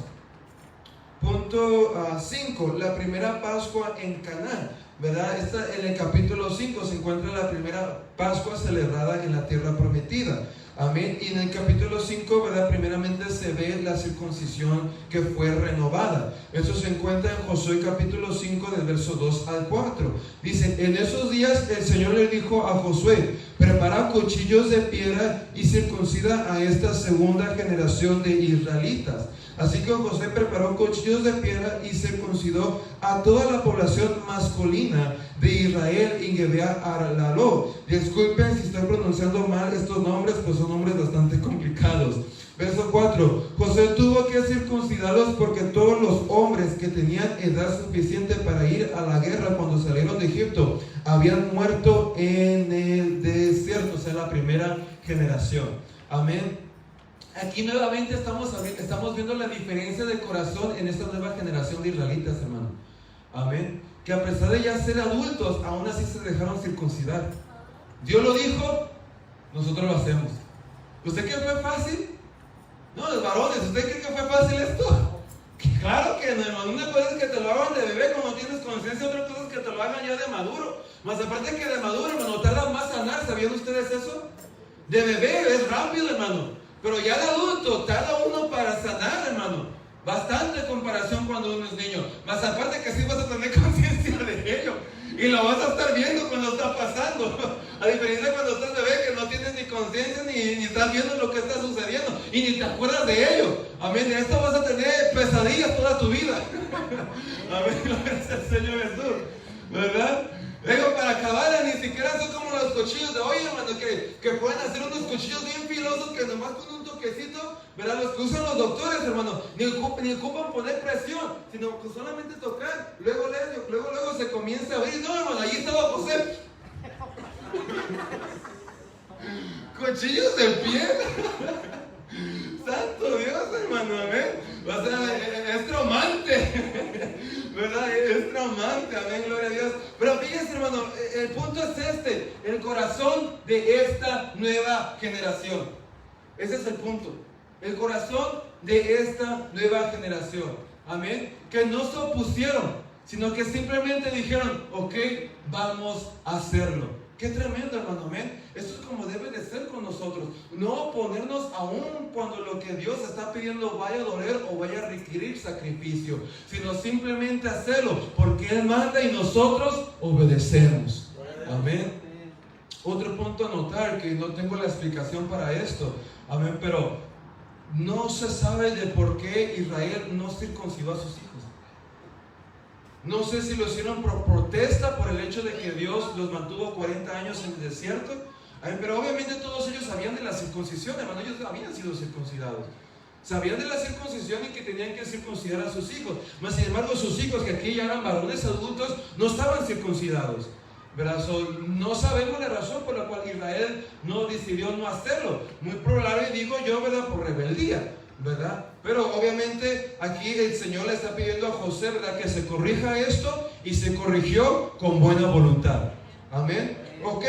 Punto 5, la primera Pascua en Canaán, ¿verdad? En el capítulo 5 se encuentra la primera Pascua celebrada en la tierra prometida. Amén. Y en el capítulo 5, ¿verdad?, primeramente se ve la circuncisión que fue renovada. Eso se encuentra en Josué capítulo 5 del verso 2 al 4. Dice: en esos días el Señor le dijo a Josué: prepara cuchillos de piedra y circuncida a esta segunda generación de israelitas. Así que Josué preparó cuchillos de piedra y circuncidó a toda la población masculina de Israel en Gebea Arlaló. Disculpen si estoy pronunciando mal estos nombres, pues son nombres bastante complicados. Verso 4. Josué tuvo que circuncidarlos porque todos los hombres que tenían edad suficiente para ir a la guerra cuando salieron de Egipto habían muerto en el desierto, o sea, la primera generación. Amén. Aquí nuevamente estamos viendo la diferencia de corazón en esta nueva generación de israelitas, hermano. Amén. Que a pesar de ya ser adultos, aún así se dejaron circuncidar. Dios lo dijo, nosotros lo hacemos. ¿Usted cree que fue fácil? No, los varones, ¿usted cree que fue fácil esto? Claro que no, hermano. Una cosa es que te lo hagan de bebé cuando tienes conciencia, otra cosa es que te lo hagan ya de maduro. Más aparte que de maduro, hermano, tarda más sanar. ¿Sabían ustedes eso? De bebé es rápido, hermano, pero ya de adulto tarda uno para sanar, hermano. Bastante en comparación cuando uno es niño. Más aparte que sí vas a tener conciencia de ello. Y lo vas a estar viendo cuando está pasando. A diferencia de cuando estás bebé, que no tienes ni conciencia ni estás viendo lo que está sucediendo. Y ni te acuerdas de ello. Amén. De esto vas a tener pesadillas toda tu vida. Amén. Gracias al Señor Jesús. ¿Verdad? Luego para acabar, ni siquiera son como los cuchillos de hoy, hermano, que pueden hacer unos cuchillos bien filosos que nomás con un toquecito, ¿verdad? Los que usan los doctores, hermano, ni ocupan poner presión, sino que solamente tocar, luego se comienza a abrir. No, hermano, ahí estaba José. Cuchillos de piedra. Santo Dios, hermano, amén. O sea, es traumante, ¿verdad? Es traumante, amén, gloria a Dios. Pero fíjense, hermano, el punto es este: el corazón de esta nueva generación. Ese es el punto. El corazón de esta nueva generación, amén. Que no se opusieron, sino que simplemente dijeron: ok, vamos a hacerlo. Qué tremendo, hermano, amén. Eso es como debe de ser con nosotros. No oponernos aún cuando lo que Dios está pidiendo vaya a doler o vaya a requerir sacrificio, sino simplemente hacerlo porque Él manda y nosotros obedecemos. Amén. Otro punto a notar, que no tengo la explicación para esto, amén, pero no se sabe de por qué Israel no circuncidó a sus hijos. No sé si lo hicieron por protesta, por el hecho de que Dios los mantuvo 40 años en el desierto. Pero obviamente todos ellos sabían de la circuncisión, hermano. Ellos habían sido circuncidados. Sabían de la circuncisión y que tenían que circuncidar a sus hijos. Mas sin embargo, sus hijos, que aquí ya eran varones adultos, no estaban circuncidados, ¿verdad? No sabemos la razón por la cual Israel no decidió no hacerlo. Muy probable, digo yo, ¿verdad? Por rebeldía, ¿verdad? Pero obviamente aquí el Señor le está pidiendo a José, ¿verdad?, que se corrija esto, y se corrigió con buena voluntad. Amén. Ok.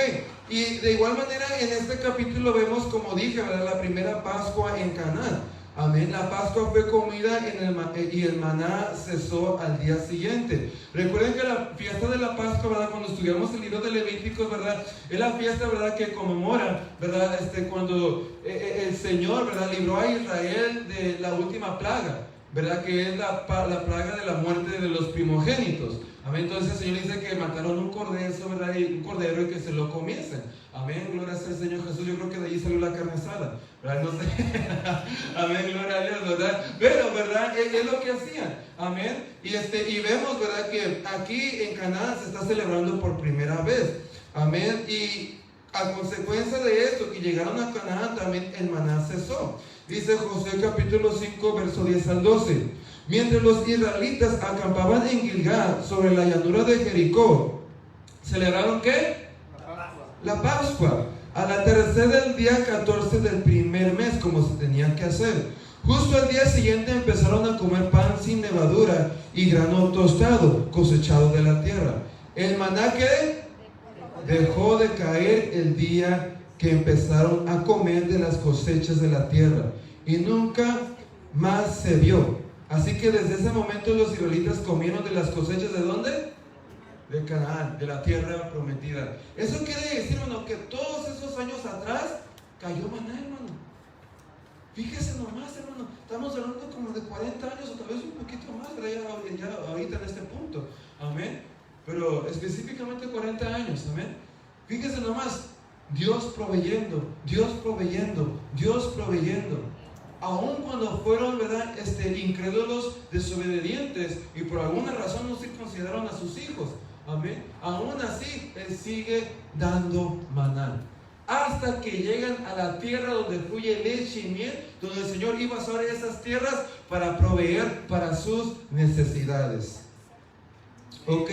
Y de igual manera en este capítulo vemos, como dije, ¿verdad?, la primera Pascua en Canaán. Amén. La Pascua fue comida y el maná cesó al día siguiente. Recuerden que la fiesta de la Pascua, ¿verdad?, cuando estudiamos el libro de Levíticos, ¿verdad?, es la fiesta, ¿verdad?, que conmemora, ¿verdad?, cuando el Señor, ¿verdad?, libró a Israel de la última plaga, ¿verdad?, que es la plaga de la muerte de los primogénitos. Amén. Entonces el Señor dice que mataron un cordero, ¿verdad?, y que se lo comiesen. Amén, gloria al Señor Jesús. Yo creo que de ahí salió la carne asada, ¿verdad? No sé. Amén, gloria a Dios, ¿verdad? Pero, ¿verdad?, es lo que hacían. Amén. Y vemos, ¿verdad?, que aquí en Canaán se está celebrando por primera vez. Amén. Y a consecuencia de esto, que llegaron a Canaán, también el maná cesó. Dice Josué capítulo 5, verso 10 al 12. Mientras los israelitas acampaban en Gilgal, sobre la llanura de Jericó, ¿celebraron qué? La Pascua, al atardecer del día 14 del primer mes, como se tenía que hacer. Justo al día siguiente empezaron a comer pan sin levadura y grano tostado, cosechado de la tierra. El maná que dejó de caer el día que empezaron a comer de las cosechas de la tierra, y nunca más se vio. Así que desde ese momento los israelitas comieron de las cosechas, ¿de dónde? De Canaán, de la tierra prometida. Eso quiere decir, hermano, que todos esos años atrás cayó maná, hermano. Fíjese nomás, hermano, estamos hablando como de 40 años o tal vez un poquito más, ya ahorita en este punto. Amén. Pero específicamente 40 años, amén. Fíjese nomás, Dios proveyendo, Dios proveyendo, Dios proveyendo. Aun cuando fueron, ¿verdad?, incrédulos, desobedientes, y por alguna razón no circuncidaron a sus hijos. Amén. Aún así, Él sigue dando maná. Hasta que llegan a la tierra donde fluye leche y miel, donde el Señor iba a usar esas tierras para proveer para sus necesidades. Ok,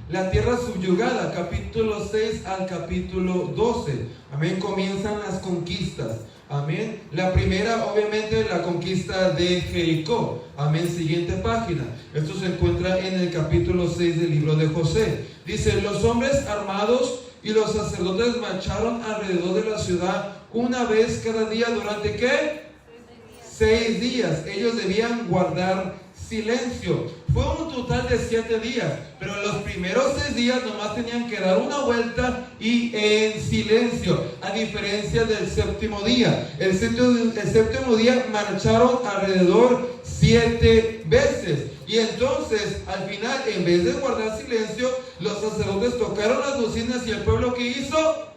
la tierra subyugada, capítulo 6 al capítulo 12. Amén, comienzan las conquistas. Amén. La primera, obviamente, la conquista de Jericó. Amén. Siguiente página. Esto se encuentra en el capítulo 6 del libro de José. Dice: los hombres armados y los sacerdotes marcharon alrededor de la ciudad una vez cada día durante ¿qué? 6 días. Ellos debían guardar silencio. Fue un total de 7 días, pero los primeros 6 días nomás tenían que dar una vuelta y en silencio, a diferencia del séptimo día. El séptimo día marcharon alrededor 7 veces. Y entonces, al final, en vez de guardar silencio, los sacerdotes tocaron las bocinas y el pueblo, ¿qué hizo?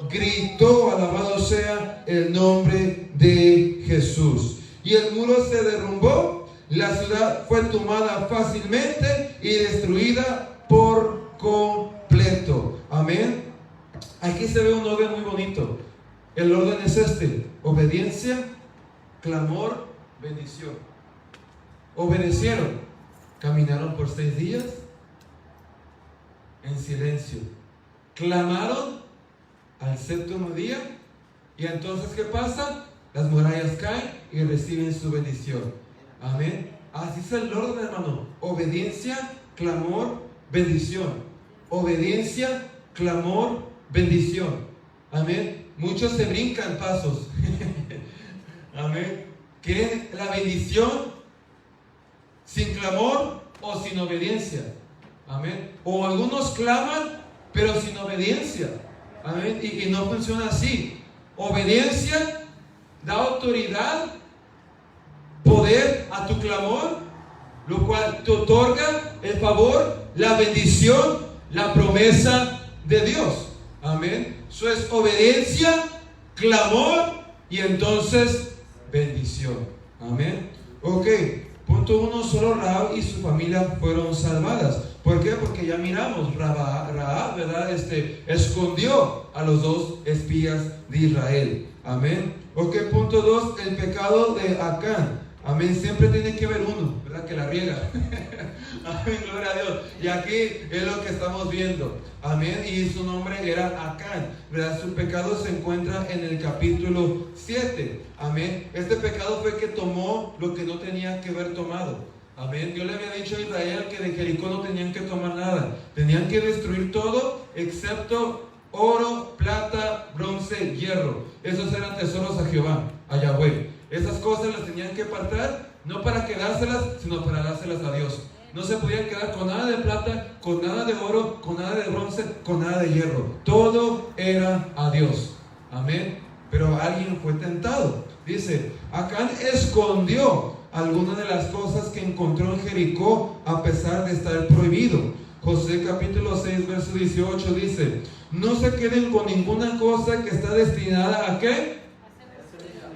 Gritó, alabado sea el nombre de Jesús. Y el muro se derrumbó, la ciudad fue tomada fácilmente y destruida por completo. Amén. Aquí se ve un orden muy bonito. El orden es este: obediencia, clamor, bendición. Obedecieron, caminaron por 6 días en silencio, clamaron al séptimo día, y entonces ¿qué pasa? Las murallas caen y reciben su bendición. Amén. Así es el orden, hermano: obediencia, clamor, bendición. Obediencia, clamor, bendición. Amén. Muchos se brincan pasos. Amén. ¿Quieren la bendición sin clamor o sin obediencia? Amén. O algunos claman pero sin obediencia. Amén. Y no funciona así. Obediencia da autoridad, poder a tu clamor, lo cual te otorga el favor, la bendición, la promesa de Dios. Amén. Eso es obediencia, clamor y entonces bendición. Amén. Ok. Punto 1, solo Rahab y su familia fueron salvadas. ¿Por qué? Porque ya miramos, Rahab, ¿verdad? Escondió a los 2 espías de Israel. Amén. Ok, punto 2, el pecado de Acán. Amén. Siempre tiene que haber uno, ¿verdad?, que la riega. Amén, gloria a Dios. Y aquí es lo que estamos viendo. Amén. Y su nombre era Acán, ¿verdad? Su pecado se encuentra en el capítulo 7. Amén. Este pecado fue que tomó lo que no tenía que haber tomado. Amén. Dios le había dicho a Israel que de Jericó no tenían que tomar nada. Tenían que destruir todo excepto oro, plata, bronce, hierro. Esos eran tesoros a Jehová, a Yahweh. Esas cosas las tenían que apartar, no para quedárselas, sino para dárselas a Dios. No se podían quedar con nada de plata, con nada de oro, con nada de bronce, con nada de hierro. Todo era a Dios. Amén. Pero alguien fue tentado. Dice, Acán escondió algunas de las cosas que encontró en Jericó a pesar de estar prohibido. Josué capítulo 6 verso 18 dice: no se queden con ninguna cosa que está destinada a ¿qué?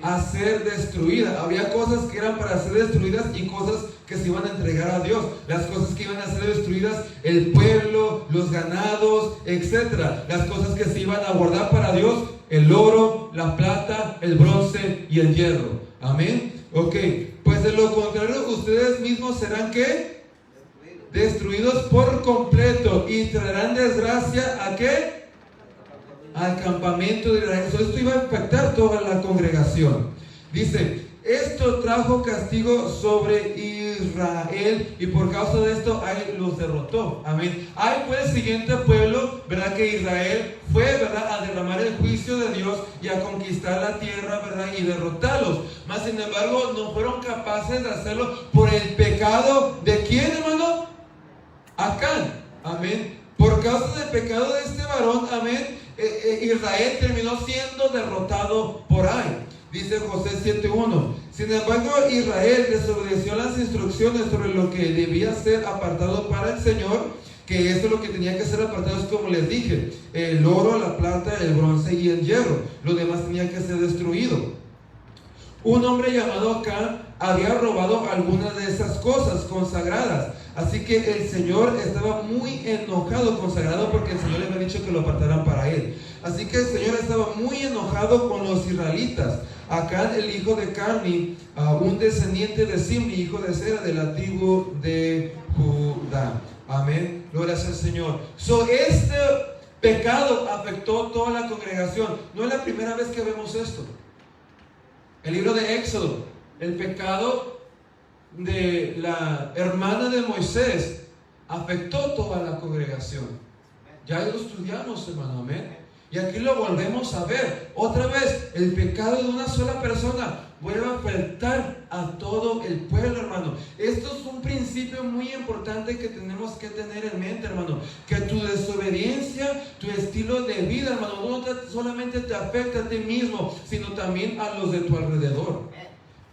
A ser destruida. Había cosas que eran para ser destruidas y cosas que se iban a entregar a Dios. Las cosas que iban a ser destruidas, el pueblo, los ganados, etc. Las cosas que se iban a guardar para Dios, el oro, la plata, el bronce y el hierro. Amén. Ok, pues de lo contrario ustedes mismos serán ¿qué? Destruidos por completo y traerán desgracia ¿a qué? Al campamento de Israel. Esto iba a impactar toda la congregación. Dice, esto trajo castigo sobre Israel y por causa de esto Ay los derrotó. Amén. Ay fue el siguiente pueblo, ¿verdad?, que Israel fue, ¿verdad?, a derramar el juicio de Dios y a conquistar la tierra, ¿verdad?, y derrotarlos. Mas sin embargo no fueron capaces de hacerlo por el pecado de ¿quién, hermano? Acán. Amén. Por causa del pecado de este varón, amén, Israel terminó siendo derrotado por Ai. Dice José 7:1. Sin embargo, Israel desobedeció las instrucciones sobre lo que debía ser apartado para el Señor, que esto es lo que tenía que ser apartado, es como les dije, el oro, la plata, el bronce y el hierro. Lo demás tenía que ser destruido. Un hombre llamado Acán había robado algunas de esas cosas consagradas. Así que el Señor estaba muy enojado, consagrado, porque el Señor le había dicho que lo apartaran para él. Así que el Señor estaba muy enojado con los israelitas. Acán, el hijo de Carmi, un descendiente de Simri, hijo de Sera, de la tribu de Judá. Amén. Gloria al Señor. Este pecado afectó toda la congregación. No es la primera vez que vemos esto. El libro de Éxodo, el pecado de la hermana de Moisés afectó toda la congregación. Ya lo estudiamos, hermano. Amén. Y aquí lo volvemos a ver. Otra vez, el pecado de una sola persona vuelve a afectar a todo el pueblo, hermano. Esto es un principio muy importante que tenemos que tener en mente, hermano. Que tu desobediencia, tu estilo de vida, hermano, no solamente te afecta a ti mismo, sino también a los de tu alrededor.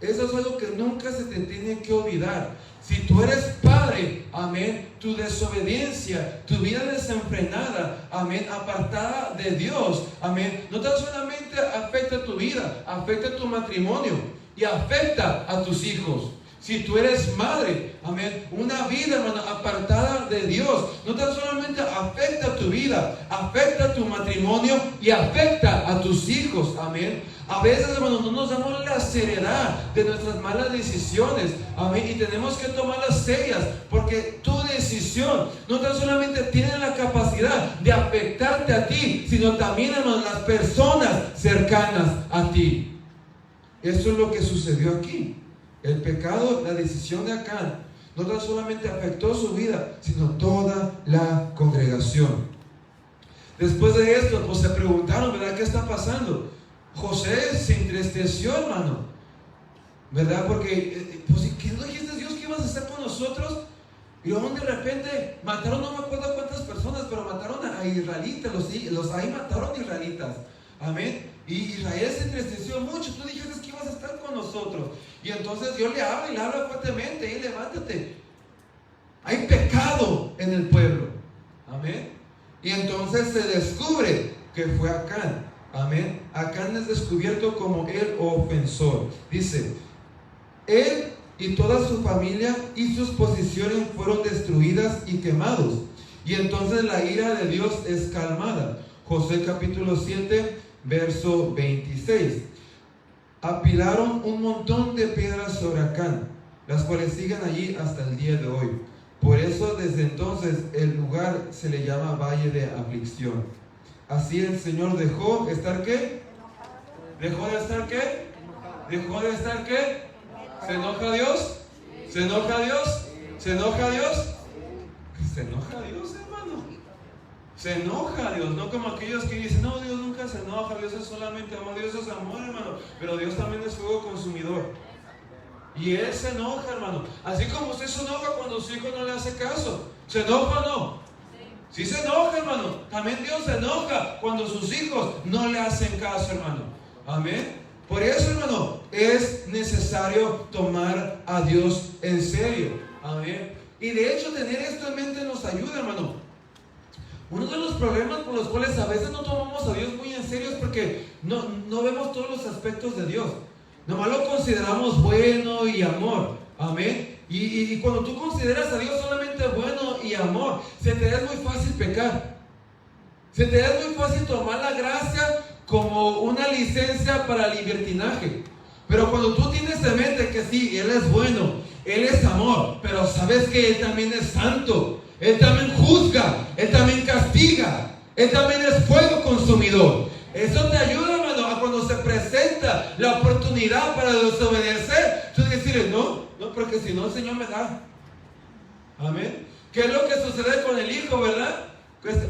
Eso es algo que nunca se te tiene que olvidar. Si tú eres padre, amén, tu desobediencia, tu vida desenfrenada, amén, apartada de Dios, amén, no tan solamente afecta tu vida, afecta tu matrimonio y afecta a tus hijos. Si tú eres madre, amén, una vida, hermano, apartada de Dios, no tan solamente afecta tu vida, afecta tu matrimonio y afecta a tus hijos, amén. A veces, hermano, no nos damos la seriedad de nuestras malas decisiones, amén, y tenemos que tomarlas serias, porque tu decisión no tan solamente tiene la capacidad de afectarte a ti, sino también, hermano, las personas cercanas a ti. Eso es lo que sucedió aquí. El pecado, la decisión de Acán, no tan solamente afectó su vida, sino toda la congregación. Después de esto, pues se preguntaron, ¿verdad? ¿Qué está pasando? José se entristeció, hermano, ¿verdad? Porque, pues, ¿qué no dijiste, Dios, que ibas a estar con nosotros? Y luego de repente mataron, no me acuerdo cuántas personas, pero mataron a israelitas, los ahí mataron israelitas, amén. Y Israel se entristeció mucho. Tú dijiste que ibas a estar con nosotros. Y entonces Dios le habla y le habla fuertemente: y levántate, hay pecado en el pueblo, amén. Y entonces se descubre que fue Acán. Amén. Acán es descubierto como el ofensor. Dice: él y toda su familia y sus posesiones fueron destruidas y quemados. Y entonces la ira de Dios es calmada. Josué capítulo 7, verso 26. Apilaron un montón de piedras sobre Acán, las cuales siguen allí hasta el día de hoy. Por eso desde entonces el lugar se le llama Valle de Aflicción. Así el Señor dejó estar ¿qué? ¿Dejó de estar qué? ¿Dejó de estar qué? ¿Se enoja Dios? ¿Se enoja Dios? ¿Se enoja Dios? ¿Se enoja Dios, hermano? Se enoja Dios, no como aquellos que dicen: no, Dios nunca se enoja, Dios es solamente amor. Dios es amor, hermano, pero Dios también es fuego consumidor. Y Él se enoja, hermano. Así como usted se enoja cuando su hijo no le hace caso. ¿Se enoja o no? Sí se enoja, hermano. También Dios se enoja cuando sus hijos no le hacen caso, hermano. Amén. Por eso, hermano, es necesario tomar a Dios en serio. Amén. Y de hecho tener esto en mente nos ayuda, hermano. Uno de los problemas por los cuales a veces no tomamos a Dios muy en serio es porque no vemos todos los aspectos de Dios. Nomás lo consideramos bueno y amor. Amén. Y cuando tú consideras a Dios solamente bueno y amor, se te es muy fácil pecar. Se te es muy fácil tomar la gracia como una licencia para libertinaje. Pero cuando tú tienes en mente que sí, Él es bueno, Él es amor, pero sabes que Él también es santo, Él también juzga, Él también castiga, Él también es fuego consumidor. Eso te ayuda, hermano, a cuando se presenta la oportunidad para desobedecer, tú decir: no, porque si no el Señor me da. Amén. ¿Qué es lo que sucede con el hijo, verdad?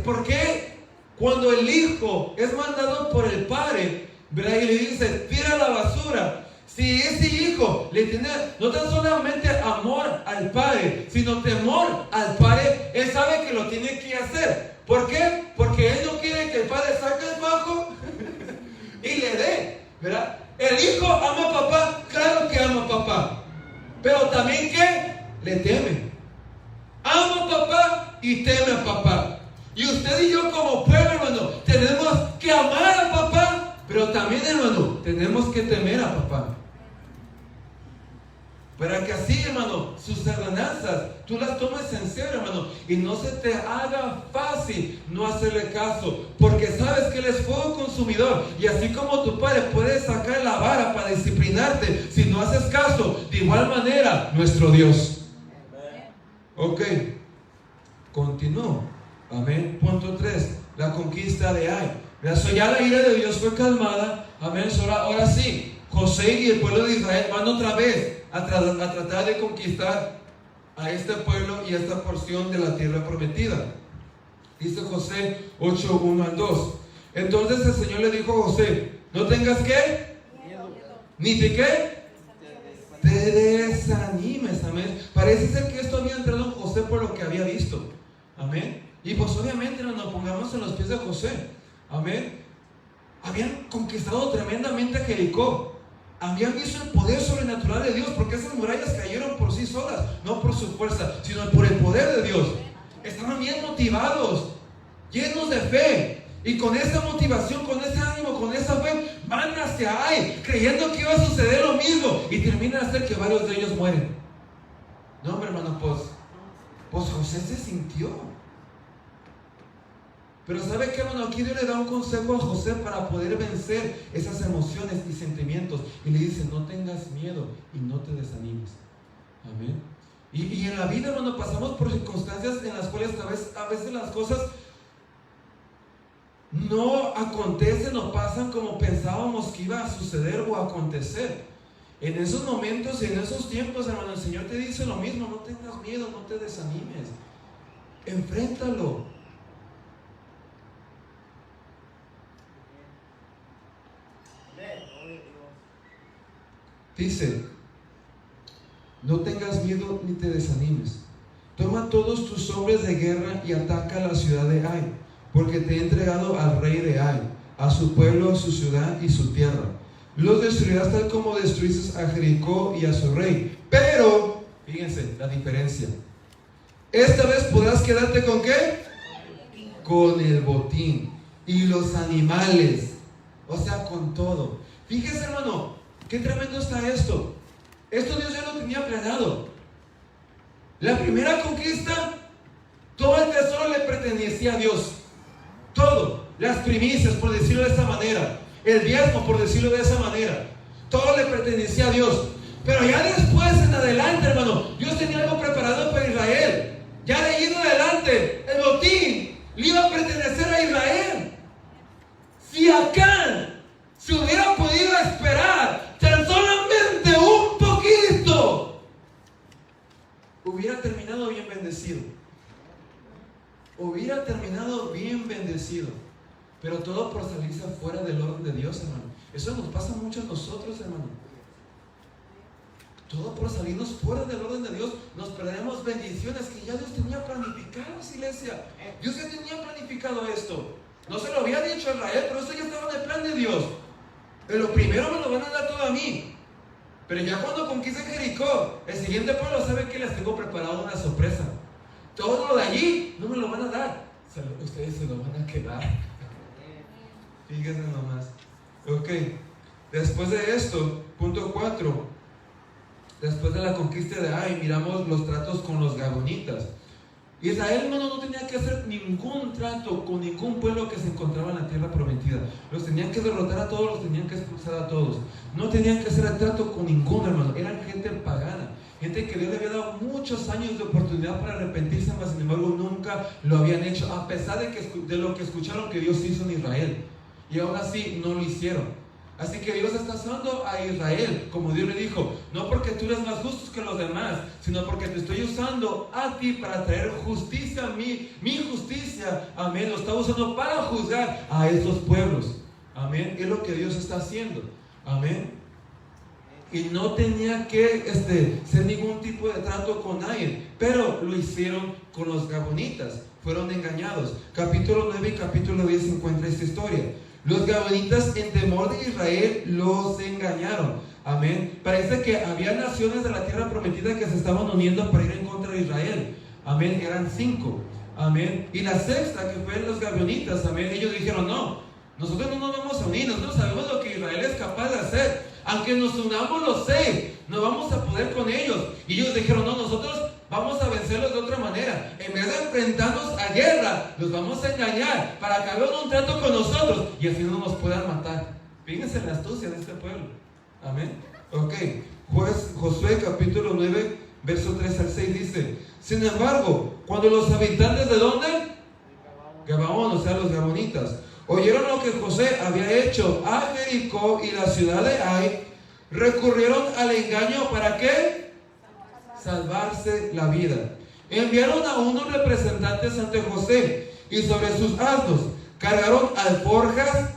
¿Por qué cuando el hijo es mandado por el padre, verdad, y le dice: tira la basura? Si ese hijo le tiene no tan solamente amor al padre, sino temor al padre, él sabe que lo tiene que hacer. ¿Por qué? Porque él no quiere que el padre saque el fajo y le dé, ¿verdad? El hijo ama a papá, claro que ama a papá, pero también ¿qué? Le teme. Ama a papá y teme a papá. Y usted y yo como pueblo, hermano, tenemos que amar a papá, pero también, hermano, tenemos que temer a papá. Para que así, hermano, sus ordenanzas tú las tomes en serio, hermano, y no se te haga fácil no hacerle caso, porque sabes que Él es fuego consumidor. Y así como tu padre puede sacar la vara para disciplinarte si no haces caso, de igual manera nuestro Dios. Ok, continúo. Amén. Punto 3, la conquista de Ai. Ya la ira de Dios fue calmada. Amén. Ahora sí, José y el pueblo de Israel van otra vez a tratar de conquistar a este pueblo y esta porción de la tierra prometida. Dice José 8:1-2: Entonces el Señor le dijo a José: no tengas ¿qué? Ni te ¿qué? Te desanimes, amén. Parece ser que esto había entrado en José por lo que había visto, amén. Y pues obviamente nos pongamos en los pies de José, amén. Habían conquistado tremendamente a Jericó. Habían visto el poder sobrenatural de Dios, porque esas murallas cayeron por sí solas, no por su fuerza, sino por el poder de Dios. Estaban bien motivados, llenos de fe, y con esa motivación, con ese ánimo, con esa fe, van hacia ahí, creyendo que iba a suceder lo mismo, y termina de hacer que varios de ellos mueren. No, hombre, hermano, pues José se sintió. Pero ¿sabe qué, hermano? Aquí Dios le da un consejo a José para poder vencer esas emociones y sentimientos. Y le dice: no tengas miedo y no te desanimes. Amén. Y en la vida, hermano, pasamos por circunstancias en las cuales a veces las cosas no acontecen o pasan como pensábamos que iba a suceder o a acontecer. En esos momentos y en esos tiempos, hermano, el Señor te dice lo mismo: no tengas miedo, no te desanimes. Enfréntalo. Dice: no tengas miedo ni te desanimes. Toma todos tus hombres de guerra y ataca la ciudad de Ai, porque te he entregado al rey de Ai, a su pueblo, a su ciudad y su tierra. Los destruirás tal como destruiste a Jericó y a su rey. Pero, fíjense la diferencia, esta vez podrás quedarte ¿con qué? Con el botín y los animales, o sea, con todo. Fíjese, hermano, qué tremendo está esto. Esto Dios ya lo tenía planeado. La primera conquista, todo el tesoro le pertenecía a Dios. Todo, las primicias, por decirlo de esa manera, el diezmo, por decirlo de esa manera, todo le pertenecía a Dios. Pero ya después, en adelante, hermano, Dios tenía algo preparado para Israel. Ya de ahí en adelante, el botín le iba a pertenecer a Israel. Si Acán se hubiera podido esperar tan solamente un poquito, hubiera terminado bien bendecido. Hubiera terminado bien bendecido. Pero todo por salirse fuera del orden de Dios, hermano. Eso nos pasa mucho a nosotros, hermano. Todo por salirnos fuera del orden de Dios, nos perdemos bendiciones que ya Dios tenía planificadas, iglesia. Dios ya tenía planificado esto. No se lo había dicho a Israel, pero eso ya estaba en el plan de Dios. Pero lo primero me lo van a dar todo a mí. Pero ya cuando conquisten Jericó, el siguiente pueblo sabe que les tengo preparado una sorpresa. Todo lo de allí no me lo van a dar. Ustedes se lo van a quedar. Fíjense nomás. Ok. Después de esto, punto 4. Después de la conquista de Ai, miramos los tratos con los gabonitas. Israel, hermano, no tenía que hacer ningún trato con ningún pueblo que se encontraba en la tierra prometida. Los tenían que derrotar a todos, los tenían que expulsar a todos. No tenían que hacer el trato con ninguno, hermano. Eran gente pagana, gente que Dios le había dado muchos años de oportunidad para arrepentirse, mas sin embargo nunca lo habían hecho, a pesar de lo que escucharon que Dios hizo en Israel. Y aún así no lo hicieron. Así que Dios está usando a Israel, como Dios le dijo, no porque tú eres más justo que los demás, sino porque te estoy usando a ti para traer justicia a mí, mi justicia, amén. Lo está usando para juzgar a estos pueblos, amén. Es lo que Dios está haciendo, amén. Y no tenía que ser ningún tipo de trato con nadie, pero lo hicieron con los gabonitas, fueron engañados. Capítulo 9 y capítulo 10 se encuentra esta historia. Los gabonitas, en temor de Israel, los engañaron. Amén. Parece que había naciones de la tierra prometida que se estaban uniendo para ir en contra de Israel. Amén. Eran 5. Amén. Y la sexta, que fue los gabonitas. Amén. Ellos dijeron: no, nosotros no nos vamos a unir. Nosotros sabemos lo que Israel es capaz de hacer. Aunque nos unamos los 6, no vamos a poder con ellos. Y ellos dijeron: no, nosotros vamos a vencerlos de otra manera. En vez de enfrentarnos a guerra, los vamos a engañar para que hagan un trato con nosotros y así no nos puedan matar. Fíjense la astucia de este pueblo. Amén. Ok. Josué capítulo 9, verso 3 al 6 dice: sin embargo, cuando los habitantes de ¿dónde? Gabaón, o sea, los gabonitas, oyeron lo que José había hecho a Jericó y la ciudad de Ai, recurrieron al engaño. ¿Para qué? Salvarse la vida. Enviaron a unos representantes ante José y sobre sus asnos Cargaron alforjas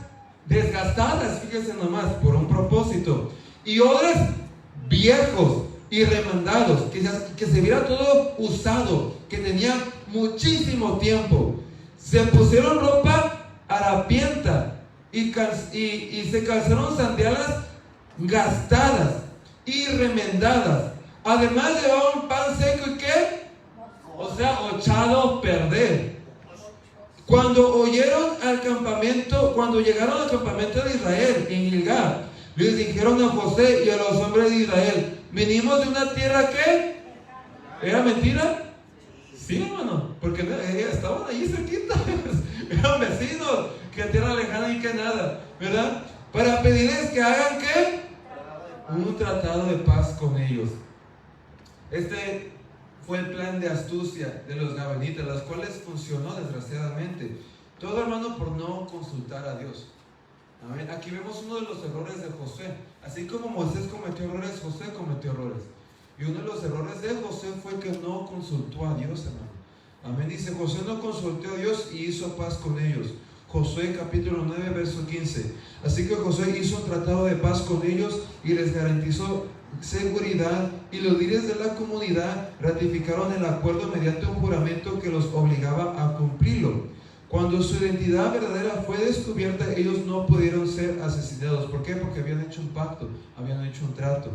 desgastadas, fíjense nomás, por un propósito, y odres viejos y remandados, que se viera todo usado, que tenía muchísimo tiempo. Se pusieron ropa harapienta y se calzaron sandalias gastadas y remendadas. Además llevaban pan seco y ¿qué? O sea, echado a perder. Cuando llegaron al campamento de Israel en Gilgal, les dijeron a José y a los hombres de Israel: venimos de una tierra que ¿era mentira? Sí, hermano, porque estaban allí cerquita, eran vecinos, que tierra lejana y que nada, ¿verdad? Para pedirles que hagan ¿qué? Un tratado de paz con ellos. Este fue el plan de astucia de los gabaonitas, las cuales funcionó desgraciadamente. Todo, hermano, por no consultar a Dios. Amén. Aquí vemos uno de los errores de Josué. Así como Moisés cometió errores, Josué cometió errores. Y uno de los errores de Josué fue que no consultó a Dios, hermano. Amén. Dice: Josué no consultó a Dios y hizo paz con ellos. Josué capítulo 9, verso 15. Así que Josué hizo un tratado de paz con ellos y les garantizó seguridad, y los líderes de la comunidad ratificaron el acuerdo mediante un juramento que los obligaba a cumplirlo. Cuando su identidad verdadera fue descubierta, ellos no pudieron ser asesinados. ¿Por qué? Porque habían hecho un pacto, habían hecho un trato.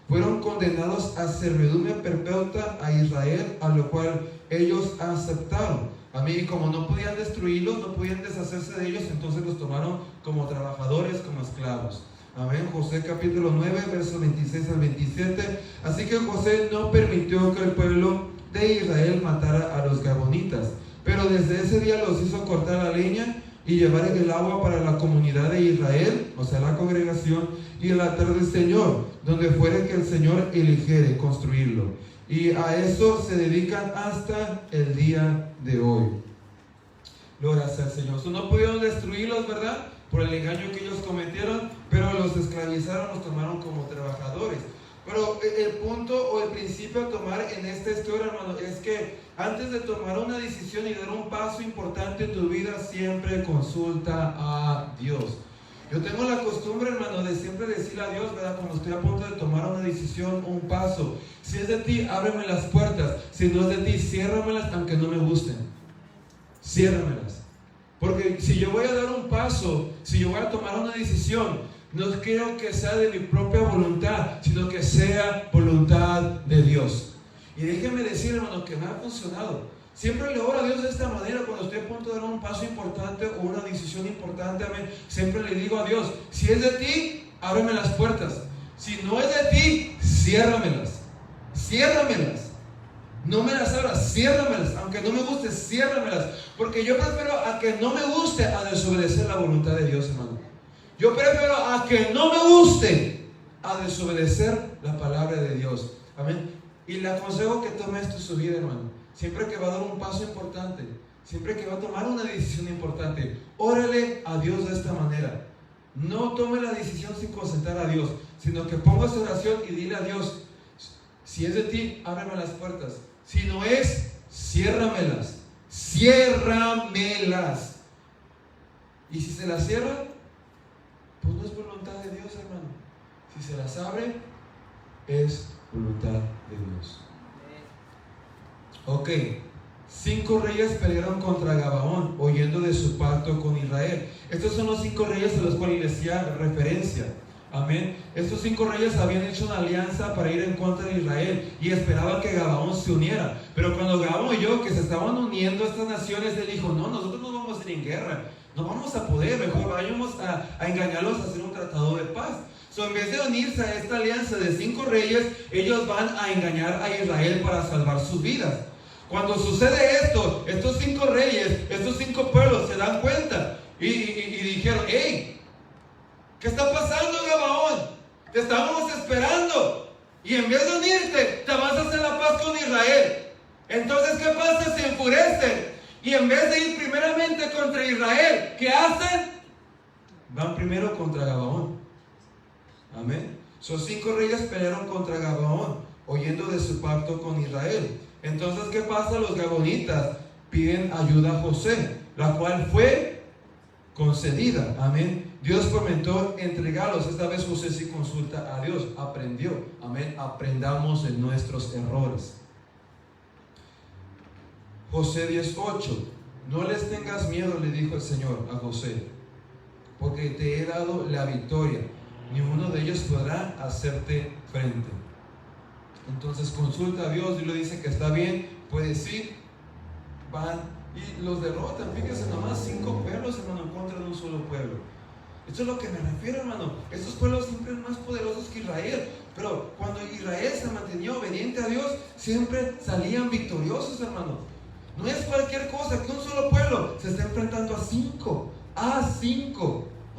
Fueron condenados a servidumbre perpetua a Israel, a lo cual ellos aceptaron. Y como no podían destruirlos, no podían deshacerse de ellos, entonces los tomaron como trabajadores, como esclavos. Amén. Josué capítulo 9, versos 26 al 27. Así que Josué no permitió que el pueblo de Israel matara a los gabaonitas, pero desde ese día los hizo cortar la leña y llevar el agua para la comunidad de Israel, o sea, la congregación, y el altar del Señor, donde fuere que el Señor eligiere construirlo. Y a eso se dedican hasta el día de hoy. Gloria sea al Señor. No pudieron destruirlos, ¿verdad? Por el engaño que ellos cometieron, pero los esclavizaron, los tomaron como trabajadores. Pero el punto o el principio a tomar en esta historia, hermano, es que antes de tomar una decisión y dar un paso importante en tu vida, siempre consulta a Dios. Yo tengo la costumbre, hermano, de siempre decirle a Dios, ¿verdad? Cuando estoy a punto de tomar una decisión, un paso: si es de ti, ábreme las puertas; si no es de ti, ciérramelas, aunque no me gusten. Ciérramelas. Porque si yo voy a dar un paso, si yo voy a tomar una decisión, no quiero que sea de mi propia voluntad, sino que sea voluntad de Dios. Y déjeme decir, hermano, que me ha funcionado. Siempre le oro a Dios de esta manera cuando estoy a punto de dar un paso importante o una decisión importante. Amén. Siempre le digo a Dios: si es de ti, ábreme las puertas; si no es de ti, ciérramelas. Ciérramelas. No me las abras, ciérramelas. Aunque no me guste, ciérramelas. Porque yo prefiero a que no me guste a desobedecer la voluntad de Dios, hermano. Yo prefiero a que no me guste a desobedecer la palabra de Dios. Amén. Y le aconsejo que tome esto en su vida, hermano. Siempre que va a dar un paso importante, siempre que va a tomar una decisión importante, órale a Dios de esta manera. No tome la decisión sin consultar a Dios, sino que ponga su oración y dile a Dios: si es de ti, ábreme las puertas; si no es, ciérramelas. Ciérramelas. Y si se las cierra, pues no es voluntad de Dios, hermano. Si se las abre, es voluntad de Dios. Ok, 5 reyes pelearon contra Gabaón, oyendo de su pacto con Israel. Estos son los 5 reyes a los cuales les hacía referencia. Amén. Estos 5 reyes habían hecho una alianza para ir en contra de Israel y esperaban que Gabaón se uniera. Pero cuando Gabaón oyó que se estaban uniendo estas naciones, él dijo: no, nosotros no vamos a ir en guerra, no vamos a poder, mejor vayamos a engañarlos, a hacer un tratado de paz. En vez de unirse a esta alianza de 5 reyes, ellos van a engañar a Israel para salvar sus vidas. Cuando sucede esto, estos 5 reyes, estos 5 pueblos se dan cuenta y dijeron: hey, ¿qué está pasando, Gabaón? Te estábamos esperando, y en vez de unirte, te vas a hacer la paz con Israel. Entonces, ¿qué pasa? Se enfurecen, y en vez de ir primeramente contra Israel, ¿qué hacen? Van primero contra Gabaón. Amén. 5 reyes pelearon contra Gabaón, oyendo de su pacto con Israel. Entonces, ¿qué pasa? Los gabaonitas piden ayuda a José, la cual fue concedida. Amén. Dios prometió entregarlos. Esta vez José sí consulta a Dios, aprendió. Amén. Aprendamos de nuestros errores. José 10:8. No les tengas miedo, le dijo el Señor a José, porque te he dado la victoria. Ni uno de ellos podrá hacerte frente. Entonces consulta a Dios y le dice que está bien, puedes ir. Van y los derrotan. Fíjense nomás, 5 pueblos, hermano, en contra de un solo pueblo. Esto es lo que me refiero, hermano. Estos pueblos siempre son más poderosos que Israel, pero cuando Israel se mantenía obediente a Dios, siempre salían victoriosos, hermano. No es cualquier cosa que un solo pueblo se esté enfrentando a 5.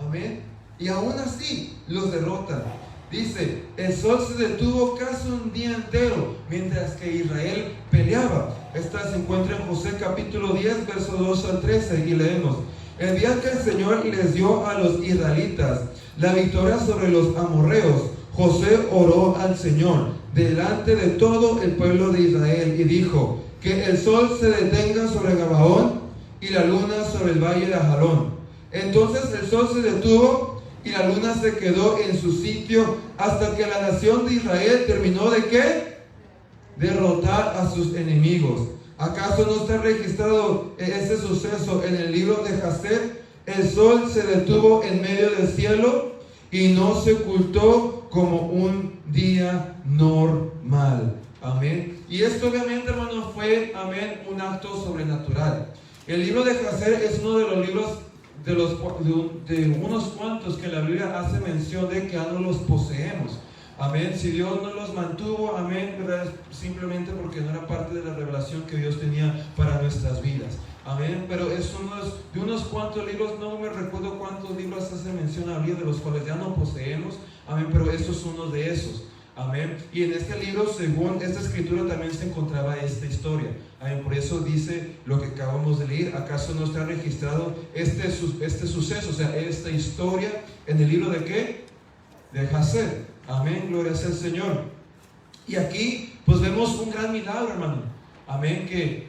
Amén. Y aún así los derrotan. Dice, el sol se detuvo casi un día entero mientras que Israel peleaba. Esta se encuentra en José capítulo 10, versos 2 al 13, y leemos: el día que el Señor les dio a los israelitas la victoria sobre los amorreos, José oró al Señor delante de todo el pueblo de Israel y dijo: que el sol se detenga sobre Gabaón y la luna sobre el valle de Ajalón. Entonces el sol se detuvo y la luna se quedó en su sitio hasta que la nación de Israel terminó de ¿qué? Derrotar a sus enemigos. ¿Acaso no está registrado ese suceso en el libro de Jasher? El sol se detuvo en medio del cielo y no se ocultó como un día normal. Amén. Y esto obviamente, hermano, fue, amén, un acto sobrenatural. El libro de Jasher es uno de los libros de unos cuantos que la Biblia hace mención de que ya no los poseemos. Amén. Si Dios no los mantuvo, amén, ¿verdad? Simplemente porque no era parte de la revelación que Dios tenía para nuestras vidas. Amén. Pero es de unos cuantos libros, no me recuerdo cuántos libros hace mención a la Biblia de los cuales ya no poseemos. Amén. Pero estos son uno de esos. Amén. Y en este libro, según esta escritura, también se encontraba esta historia. Amén. Por eso dice lo que acabamos de leer. ¿Acaso no está registrado este suceso, o sea, esta historia en el libro de qué? De Jasher. Amén. Gloria sea al Señor. Y aquí, pues vemos un gran milagro, hermano. Amén. Que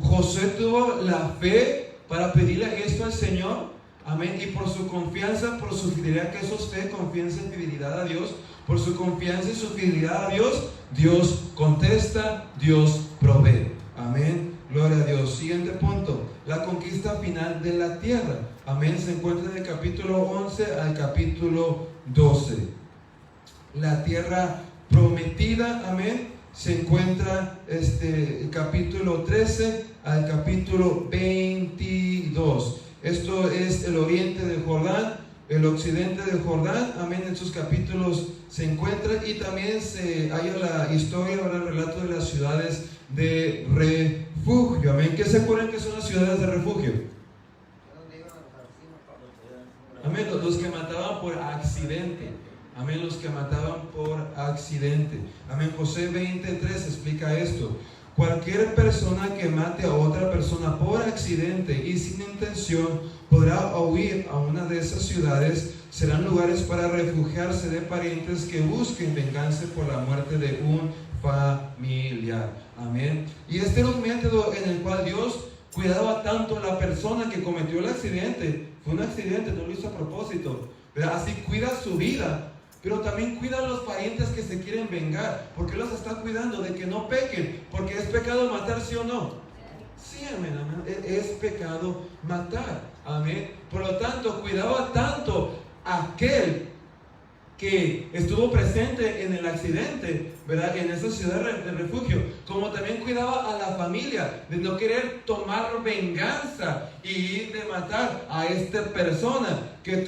José tuvo la fe para pedirle esto al Señor. Amén. Y por su confianza, por su fidelidad, que eso es fe, confianza y fidelidad a Dios. Por su confianza y su fidelidad a Dios, Dios contesta, Dios provee. Amén. Gloria a Dios. Siguiente punto. La conquista final de la tierra. Amén. Se encuentra del capítulo 11 al capítulo 12. La tierra prometida. Amén. Se encuentra el capítulo 13 al capítulo 22. Esto es el oriente del Jordán, el occidente del Jordán. Amén. En sus capítulos se encuentra y también se halla la historia, el relato de las ciudades de refugio. Amén. ¿Qué se acuerdan que son las ciudades de refugio? Amén. Los que mataban por accidente. Amén. Los que mataban por accidente. Amén. José 20:3 explica esto. Cualquier persona que mate a otra persona por accidente y sin intención podrá huir a una de esas ciudades. Serán lugares para refugiarse de parientes que busquen vengarse por la muerte de un familiar. Amén. Y este era un método en el cual Dios cuidaba tanto a la persona que cometió el accidente. Fue un accidente, no lo hizo a propósito, pero así cuida su vida. Pero también cuida a los parientes que se quieren vengar, porque los está cuidando de que no pequen, porque es pecado matar, ¿sí o no? Sí, amén, amén. Es pecado matar, amén. Por lo tanto, cuidaba tanto a aquel que estuvo presente en el accidente, ¿verdad? En esa ciudad de refugio, como también cuidaba a la familia de no querer tomar venganza y ir de matar a esta persona que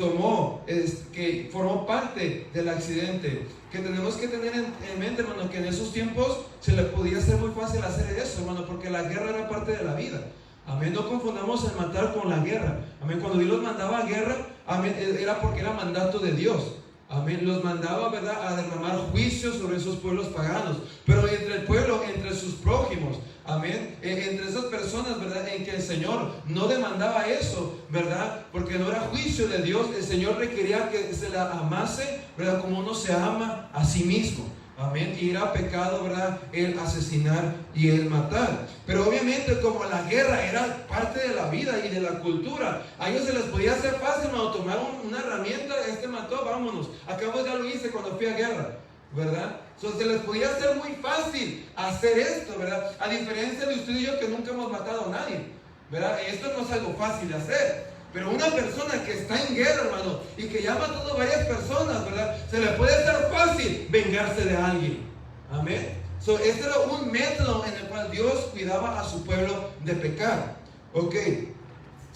que formó parte del accidente. Que tenemos que tener en mente, hermano, que en esos tiempos se le podía ser muy fácil hacer eso, hermano, porque la guerra era parte de la vida. Amén. No confundamos el matar con la guerra. Amén. Cuando Dios los mandaba a guerra, amén, era porque era mandato de Dios. Amén. Los mandaba, ¿verdad?, a derramar juicio sobre esos pueblos paganos. Pero entre el pueblo, entre sus prójimos, amén, entre esas personas, ¿verdad?, en que el Señor no demandaba eso, ¿verdad?, porque no era juicio de Dios. El Señor requería que se la amase, ¿verdad?, como uno se ama a sí mismo. Amén. Y era pecado, ¿verdad?, el asesinar y el matar. Pero obviamente, como la guerra era parte de la vida y de la cultura, a ellos se les podía hacer fácil, hermano, tomar una herramienta. Mató, vámonos. Acabo, ya lo hice cuando fui a guerra, ¿verdad? Se les podía hacer muy fácil hacer esto, ¿verdad? A diferencia de usted y yo, que nunca hemos matado a nadie, ¿verdad? Esto no es algo fácil de hacer. Pero una persona que está en guerra, hermano, y que ya ha matado a varias personas, ¿verdad?, se le puede hacer fácil vengarse de alguien. Amén. Este era un método en el cual Dios cuidaba a su pueblo de pecar. Ok.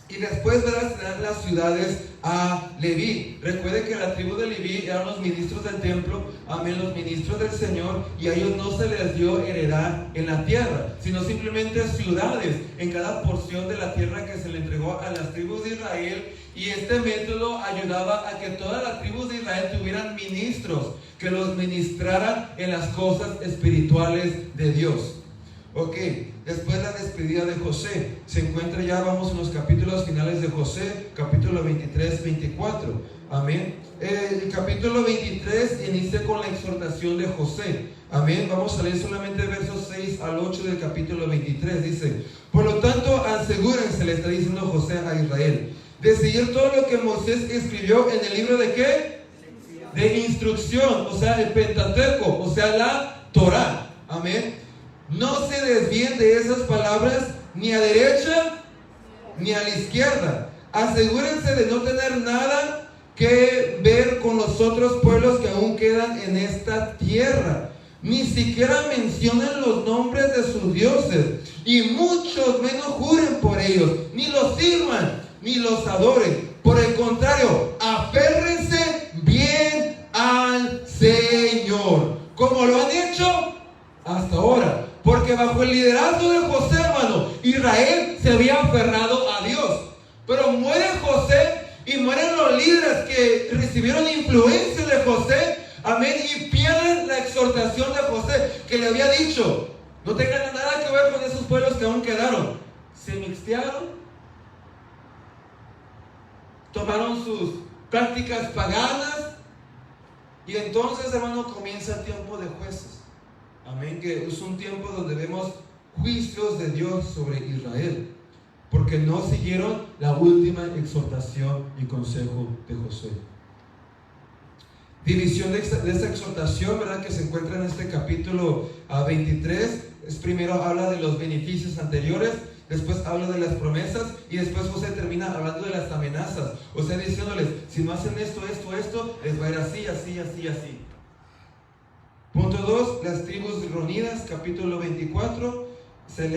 Y después, ¿verdad?, se dan las ciudades a Leví. Recuerde que la tribu de Leví eran los ministros del templo, amén, los ministros del Señor, y a ellos no se les dio heredad en la tierra, sino simplemente ciudades en cada porción de la tierra que se le entregó a las tribus de Israel. Y este método ayudaba a que todas las tribus de Israel tuvieran ministros que los ministraran en las cosas espirituales de Dios. Ok, después la despedida de José. Se encuentra ya, vamos en los capítulos finales de José, capítulo 23, 24. Amén. El capítulo 23 inicia con la exhortación de José. Amén. Vamos a leer solamente versos 6 al 8 del capítulo 23. Dice: por lo tanto, asegúrense, le está diciendo José a Israel, de seguir todo lo que Moisés escribió en el libro de ¿qué? De instrucción, o sea, el Pentateuco, o sea, la Torá. Amén. No se desvíen de esas palabras ni a derecha ni a la izquierda. Asegúrense de no tener nada que ver con los otros pueblos que aún quedan en esta tierra. Ni siquiera mencionen los nombres de sus dioses, y muchos menos juren por ellos, ni los sirvan, ni los adoren. Por el contrario, aférrense bien al Señor, como lo han hecho hasta ahora. Porque bajo el liderazgo de José, hermano, Israel se había aferrado a Dios. Pero muere José y mueren los líderes que recibieron influencia de José. Amén. Y pierden la exhortación de José, que le había dicho: no tengan nada que ver con esos pueblos que aún quedaron. Se mixtearon, tomaron sus prácticas paganas. Y entonces, hermano, comienza el tiempo de jueces. Amén, que es un tiempo donde vemos juicios de Dios sobre Israel, porque no siguieron la última exhortación y consejo de José. División de esta exhortación, ¿verdad?, que se encuentra en este capítulo 23. Primero habla de los beneficios anteriores, después habla de las promesas, y después José termina hablando de las amenazas. O sea, diciéndoles: si no hacen esto, les va a ir así, así, así, así. Punto 2, las tribus reunidas, capítulo 24, se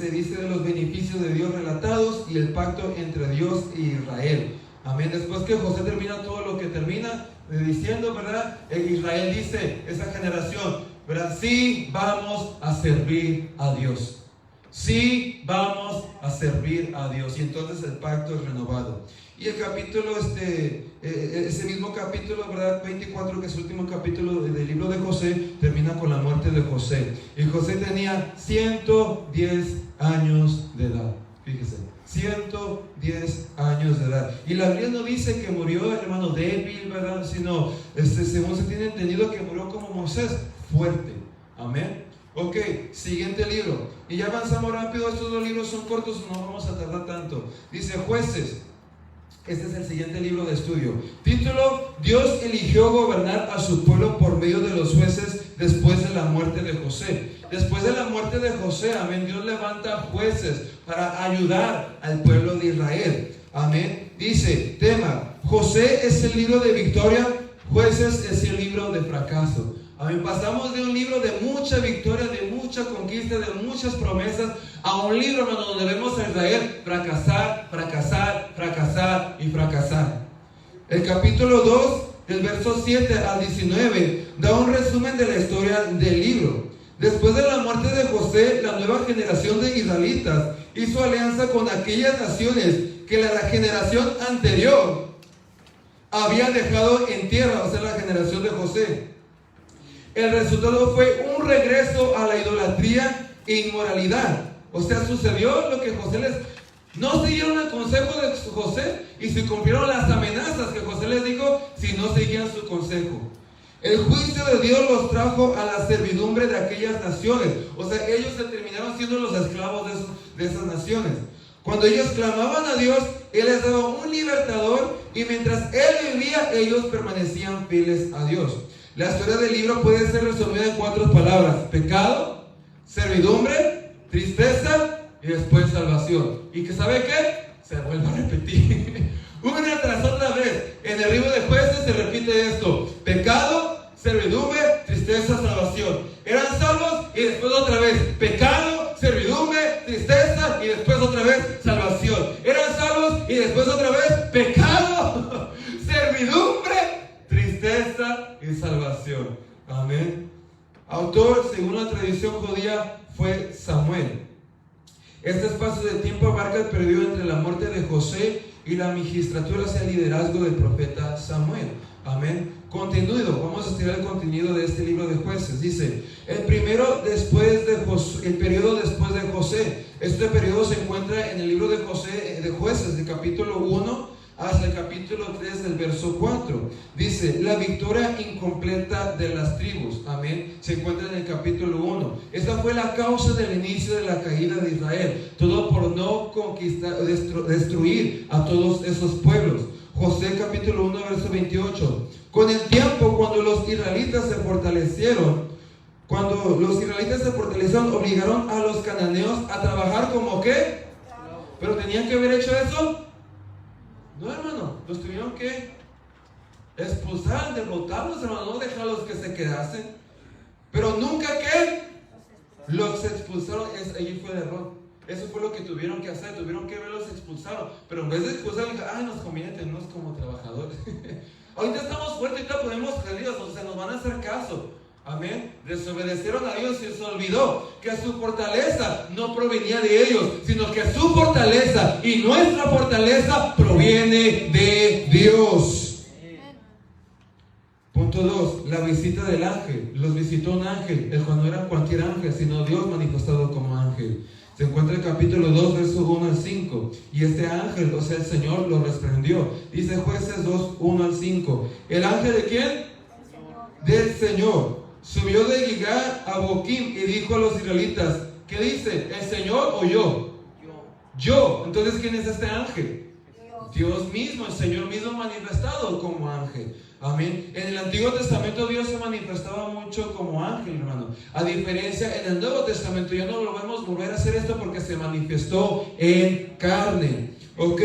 dice de los beneficios de Dios relatados y el pacto entre Dios y Israel. Amén. Después que José termina todo lo que termina diciendo, ¿verdad?, Israel dice, esa generación, ¿verdad?, sí vamos a servir a Dios. Sí vamos a servir a Dios. Y entonces el pacto es renovado. Y el capítulo, ese mismo capítulo, ¿verdad?, 24, que es el último capítulo del libro de José, termina con la muerte de José. Y José tenía 110 años de edad. Fíjese, 110 años de edad. Y la Biblia no dice que murió, hermano, débil, ¿verdad?, sino, según se tiene entendido, que murió como Moisés, fuerte. Amén. Ok, siguiente libro. Y ya avanzamos rápido, estos dos libros son cortos, no vamos a tardar tanto. Dice Jueces. Este es el siguiente libro de estudio. Título: Dios eligió gobernar a su pueblo por medio de los jueces después de la muerte de José. Después de la muerte de José, amén, Dios levanta jueces para ayudar al pueblo de Israel. Amén. Dice, tema: José es el libro de victoria, Jueces es el libro de fracaso. Amén. Pasamos de un libro de mucha victoria, de mucha conquista, de muchas promesas, a un libro, hermano, donde vemos a Israel fracasar, fracasar, fracasar y fracasar. El capítulo 2, del verso 7 al 19, da un resumen de la historia del libro. Después de la muerte de José, la nueva generación de israelitas hizo alianza con aquellas naciones que la generación anterior había dejado en tierra, o sea, la generación de José. El resultado fue un regreso a la idolatría e inmoralidad. O sea, sucedió lo que José les... No siguieron el consejo de José y se cumplieron las amenazas que José les dijo si no seguían su consejo. El juicio de Dios los trajo a la servidumbre de aquellas naciones. O sea, ellos se terminaron siendo los esclavos de esas naciones. Cuando ellos clamaban a Dios, Él les daba un libertador, y mientras Él vivía, ellos permanecían fieles a Dios. La historia del libro puede ser resumida en 4 palabras: pecado, servidumbre, tristeza y después salvación. ¿Y que sabe qué? Se vuelve a repetir una tras otra vez. En el libro de Jueces se repite esto: pecado, servidumbre, tristeza, salvación. Eran salvos y después otra vez pecado, servidumbre, tristeza y después otra vez salvación. Eran salvos y después otra vez pecado, servidumbre, tristeza y salvación. Amén. Autor, según la tradición judía, fue Samuel. Este espacio de tiempo abarca el periodo entre la muerte de José y la magistratura hacia el liderazgo del profeta Samuel. Amén. Contenido, vamos a estudiar el contenido de este libro de Jueces. Dice, el periodo después de José. Este periodo se encuentra en el libro de Jueces, de capítulo 1 hasta el capítulo 3 del verso 4. Dice, la victoria incompleta de las tribus. Amén. Se encuentra en el capítulo 1. Esta fue la causa del inicio de la caída de Israel. Todo por no conquistar, destruir a todos esos pueblos. José capítulo 1 verso 28. Con el tiempo, cuando los israelitas se fortalecieron, obligaron a los cananeos a trabajar como ¿qué? ¿Pero tenían que haber hecho eso? No, hermano, los tuvieron que expulsar, derrotarlos, hermano, no dejarlos que se quedasen. Pero nunca ¿qué? Los expulsaron. Allí fue el error. Eso fue lo que tuvieron que hacer. Tuvieron que verlos expulsaron. Pero en vez de expulsarlos, nos conviene tenernos como trabajadores. Ahorita estamos fuertes, ahorita podemos creer, o sea, nos van a hacer caso. Amén. Desobedecieron a Dios y se olvidó que su fortaleza no provenía de ellos, sino que su fortaleza y nuestra fortaleza proviene de Dios. Punto 2. La visita del ángel. Los visitó un ángel, el cual no era cualquier ángel, sino Dios manifestado como ángel. Se encuentra en el capítulo 2, versos 1 al 5. Y este ángel, o sea, el Señor, lo reprendió. Dice Jueces 2, 1 al 5. ¿El ángel de quién? Del Señor. Subió de Gilgal a Boquim y dijo a los israelitas, ¿qué dice? ¿El Señor o yo? Yo. Entonces, ¿quién es este ángel? Dios mismo, el Señor mismo manifestado como ángel. Amén. En el Antiguo Testamento Dios se manifestaba mucho como ángel, hermano. A diferencia, en el Nuevo Testamento ya no lo vemos volver a hacer esto porque se manifestó en carne. Ok.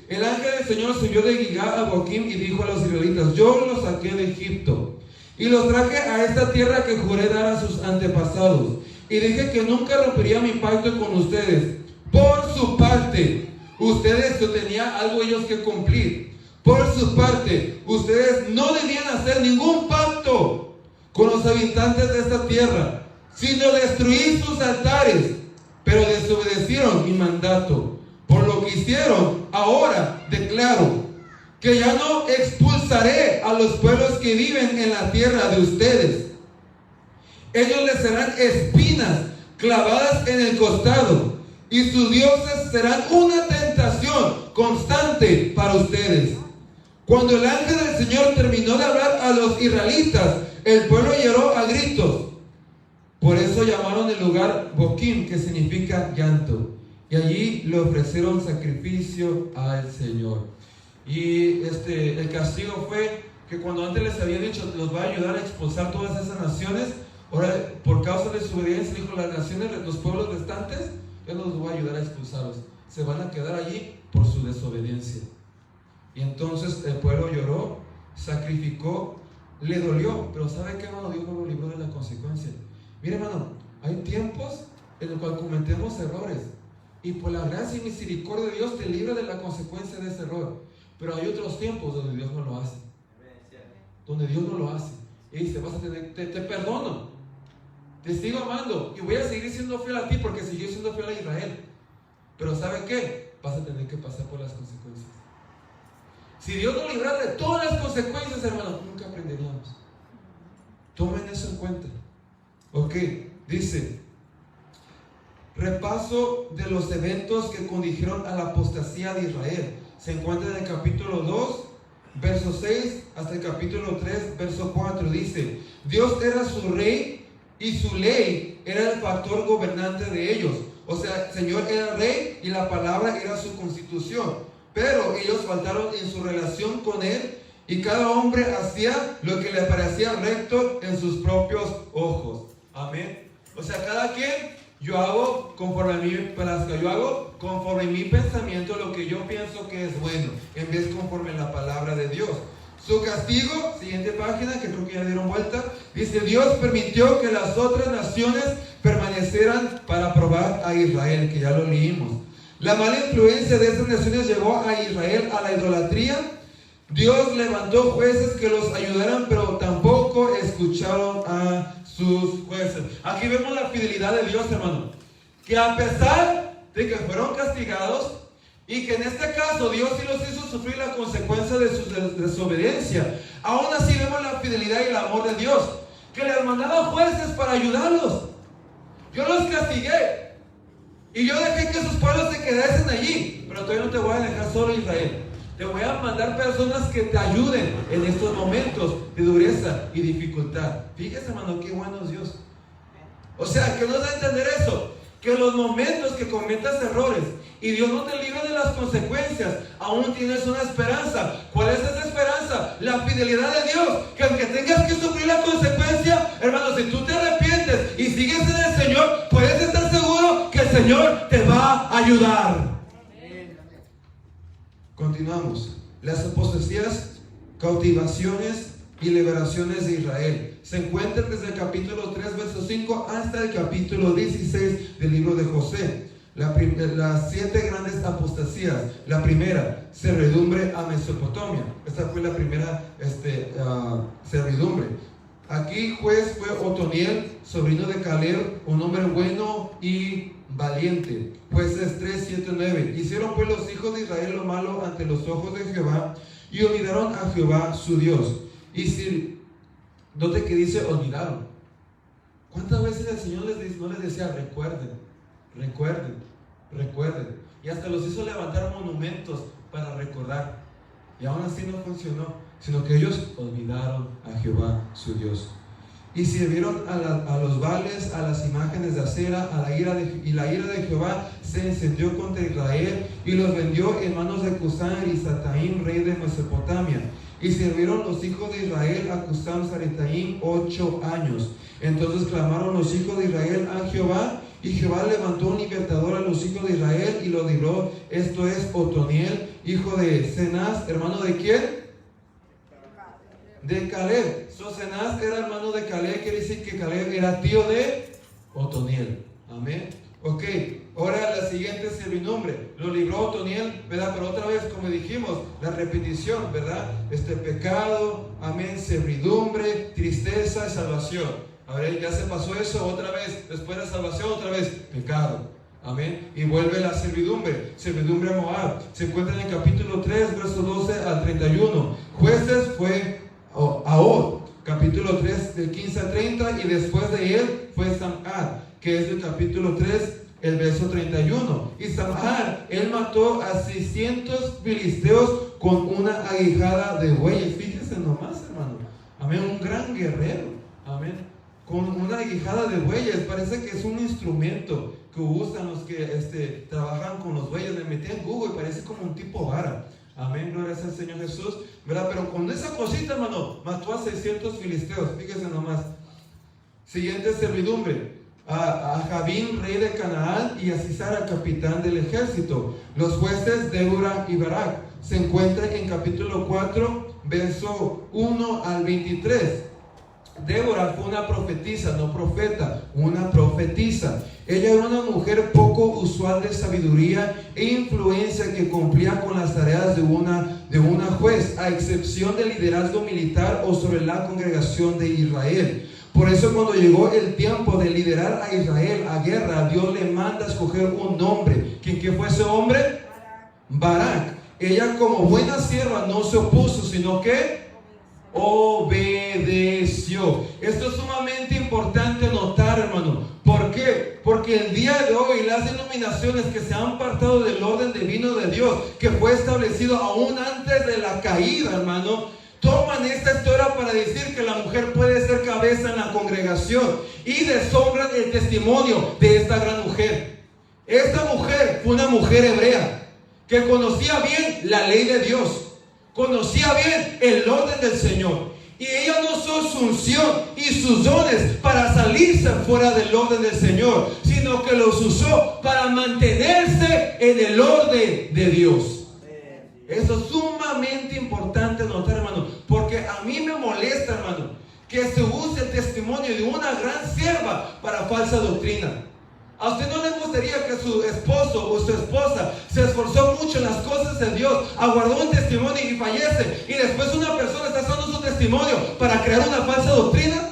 El ángel del Señor subió de Gilgal a Boquim y dijo a los israelitas, yo los saqué de Egipto y los traje a esta tierra que juré dar a sus antepasados. Y dije que nunca rompería mi pacto con ustedes. Por su parte, ustedes tenían algo ellos que cumplir. Por su parte, ustedes no debían hacer ningún pacto con los habitantes de esta tierra, sino destruir sus altares. Pero desobedecieron mi mandato. Por lo que hicieron, ahora declaro que ya no expulsaré a los pueblos que viven en la tierra de ustedes. Ellos les serán espinas clavadas en el costado, y sus dioses serán una tentación constante para ustedes. Cuando el ángel del Señor terminó de hablar a los israelitas, el pueblo lloró a gritos. Por eso llamaron el lugar Boquim, que significa llanto. Y allí le ofrecieron sacrificio al Señor. Y el castigo fue que cuando antes les había dicho, los va a ayudar a expulsar todas esas naciones, ahora por causa de su obediencia dijo, las naciones, los pueblos restantes, Él los va a ayudar a expulsarlos. Se van a quedar allí por su desobediencia. Y entonces el pueblo lloró, sacrificó, le dolió, pero ¿sabe qué, hermano? Dios no lo libró de la consecuencia. Mire, hermano, hay tiempos en los cuales cometemos errores, y por la gracia y misericordia de Dios te libra de la consecuencia de ese error. Pero hay otros tiempos donde Dios no lo hace. Donde Dios no lo hace. Y dice, vas a tener, te perdono, te sigo amando y voy a seguir siendo fiel a ti porque siguió siendo fiel a Israel. Pero ¿sabe qué? Vas a tener que pasar por las consecuencias. Si Dios nos librara de todas las consecuencias, hermanos, nunca aprenderíamos. Tomen eso en cuenta. Ok, dice, repaso de los eventos que condujeron a la apostasía de Israel. Se encuentra en el capítulo 2, verso 6 hasta el capítulo 3, verso 4, dice: Dios era su rey y su ley era el factor gobernante de ellos. O sea, el Señor era rey y la palabra era su constitución. Pero ellos faltaron en su relación con Él y cada hombre hacía lo que le parecía recto en sus propios ojos. Amén. O sea, cada quien, yo hago conforme a mi plazca, yo hago conforme a mi pensamiento lo que yo pienso que es bueno, en vez conforme a la palabra de Dios. Su castigo, siguiente página, que creo que ya dieron vuelta, dice: Dios permitió que las otras naciones permanecieran para probar a Israel, que ya lo leímos. La mala influencia de estas naciones llevó a Israel a la idolatría. Dios levantó jueces que los ayudaran, pero tampoco escucharon a sus jueces. Aquí vemos la fidelidad de Dios, hermano, que a pesar de que fueron castigados, y que en este caso Dios sí los hizo sufrir la consecuencia de su desobediencia, aún así vemos la fidelidad y el amor de Dios, que les mandaba jueces para ayudarlos. Yo los castigué y yo dejé que sus pueblos se quedasen allí, pero todavía no te voy a dejar solo, Israel. Te voy a mandar personas que te ayuden en estos momentos de dureza y dificultad. Fíjese, hermano, qué bueno es Dios. O sea, que nos da a entender eso, que en los momentos que cometas errores y Dios no te libre de las consecuencias, aún tienes una esperanza. ¿Cuál es esa esperanza? La fidelidad de Dios, que aunque tengas que sufrir la consecuencia, hermano, si tú te arrepientes y sigues en el Señor, puedes estar seguro que el Señor te va a ayudar. Continuamos. Las apostasías, cautivaciones y liberaciones de Israel se encuentran desde el capítulo 3, verso 5 hasta el capítulo 16 del libro de José. Las 7 grandes apostasías. La primera, servidumbre a Mesopotamia. Esta fue la primera servidumbre. Aquí juez fue Otoniel, sobrino de Caleb, un hombre bueno y valiente. Jueces 3, 7, 9. Hicieron pues los hijos de Israel lo malo ante los ojos de Jehová y olvidaron a Jehová su Dios. Y si, note que dice olvidaron. ¿Cuántas veces el Señor no les decía recuerden, recuerden, recuerden? Y hasta los hizo levantar monumentos para recordar. Y aún así no funcionó, sino que ellos olvidaron a Jehová su Dios. Y sirvieron a los Baales, a las imágenes de acera, y la ira de Jehová se encendió contra Israel y los vendió en manos de Cusán y Sataim, rey de Mesopotamia. Y sirvieron los hijos de Israel a Cusán Saritaim 8 años. Entonces clamaron los hijos de Israel a Jehová, y Jehová levantó un libertador a los hijos de Israel y lo libró. Esto es Otoniel, hijo de Cenaz, hermano de ¿quién? De Caleb. Cenaz era hermano de Caleb, quiere decir que Caleb era tío de Otoniel. Amén. Ok, ahora la siguiente servidumbre. Lo libró Otoniel, ¿verdad? Pero otra vez, como dijimos, la repetición, ¿verdad? Pecado, amén, servidumbre, tristeza y salvación. A ver, ya se pasó eso otra vez. Después de la salvación, otra vez, pecado. Amén. Y vuelve la servidumbre. Servidumbre a Moab. Se encuentra en el capítulo 3, verso 12 al 31. Jueces fue Ahod, capítulo 3, del 15 al 30. Y después de él fue Samar, que es del capítulo 3, el verso 31. Y Samar, él mató a 600 filisteos con una aguijada de bueyes. Fíjense nomás, hermano. Amén. Un gran guerrero. Amén. Con una aguijada de bueyes. Parece que es un instrumento que usan los que trabajan con los bueyes. Me metí en Google y parece como un tipo vara. Amén, gloria al Señor Jesús, ¿verdad? Pero con esa cosita, hermano, mató a 600 filisteos. Fíjense nomás. Siguiente servidumbre. A Jabín, rey de Canaán, y a Sisara, capitán del ejército. Los jueces Débora y Barak. Se encuentra en capítulo 4, verso 1 al 23. Débora fue una profetisa, no profeta, una profetisa. Ella era una mujer poco usual de sabiduría e influencia que cumplía con las tareas de una juez, a excepción del liderazgo militar o sobre la congregación de Israel. Por eso cuando llegó el tiempo de liderar a Israel a guerra, Dios le manda a escoger un nombre. ¿Quién fue ese hombre? Barak. Ella como buena sierva no se opuso, sino que obedeció. Esto es sumamente importante notar, hermano. ¿Por qué? Porque el día de hoy las denominaciones denominaciones que se han apartado del orden divino de Dios, que fue establecido aún antes de la caída, hermano, toman esta historia para decir que la mujer puede ser cabeza en la congregación y deshonran el testimonio de esta gran mujer. Esta mujer fue una mujer hebrea que conocía bien la ley de Dios, conocía bien el orden del Señor, y ella no usó su unción y sus dones para salirse fuera del orden del Señor, sino que los usó para mantenerse en el orden de Dios. Eso es sumamente importante notar, hermano, porque a mí me molesta, hermano, que se use el testimonio de una gran sierva para falsa doctrina. ¿A usted no le gustaría que su esposo o su esposa se esforzó mucho en las cosas de Dios, aguardó un testimonio y fallece, y después una persona está usando su testimonio para crear una falsa doctrina?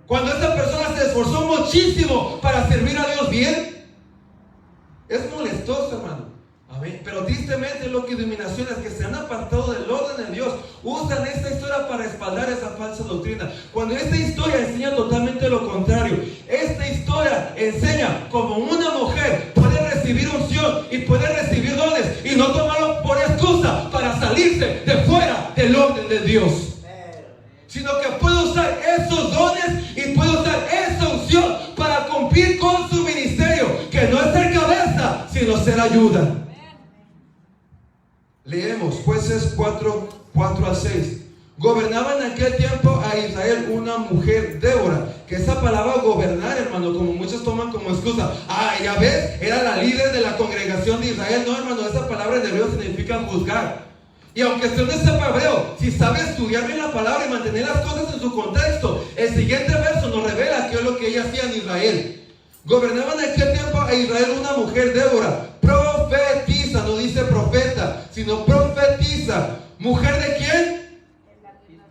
Cuando esta persona se esforzó muchísimo para servir a Dios bien, es molestoso, hermano. Amén. Pero tristemente lo que denominaciones que se han apartado del orden de Dios usan esta historia para respaldar esa falsa doctrina, cuando esta historia enseña totalmente lo contrario. Esta historia enseña como una mujer puede recibir unción y puede recibir dones y no tomarlo por excusa para salirse de fuera del orden de Dios, sino que puede usar esos dones y puede usar esa unción para cumplir con su ministerio, que no es ser cabeza, sino ser ayuda. Leemos Jueces 4:4-6. Gobernaba en aquel tiempo a Israel una mujer, Débora, que esa palabra gobernar, hermano, como muchos toman como excusa. Ya ves, era la líder de la congregación de Israel. No, hermano, esa palabra en hebreo significa juzgar. Y aunque usted no sepa hebreo, si sabe estudiar bien la palabra y mantener las cosas en su contexto, el siguiente verso nos revela qué es lo que ella hacía en Israel. Gobernaba en aquel tiempo a Israel una mujer, Débora, profetiza, no dice profeta, sino profetiza. ¿Mujer de quién?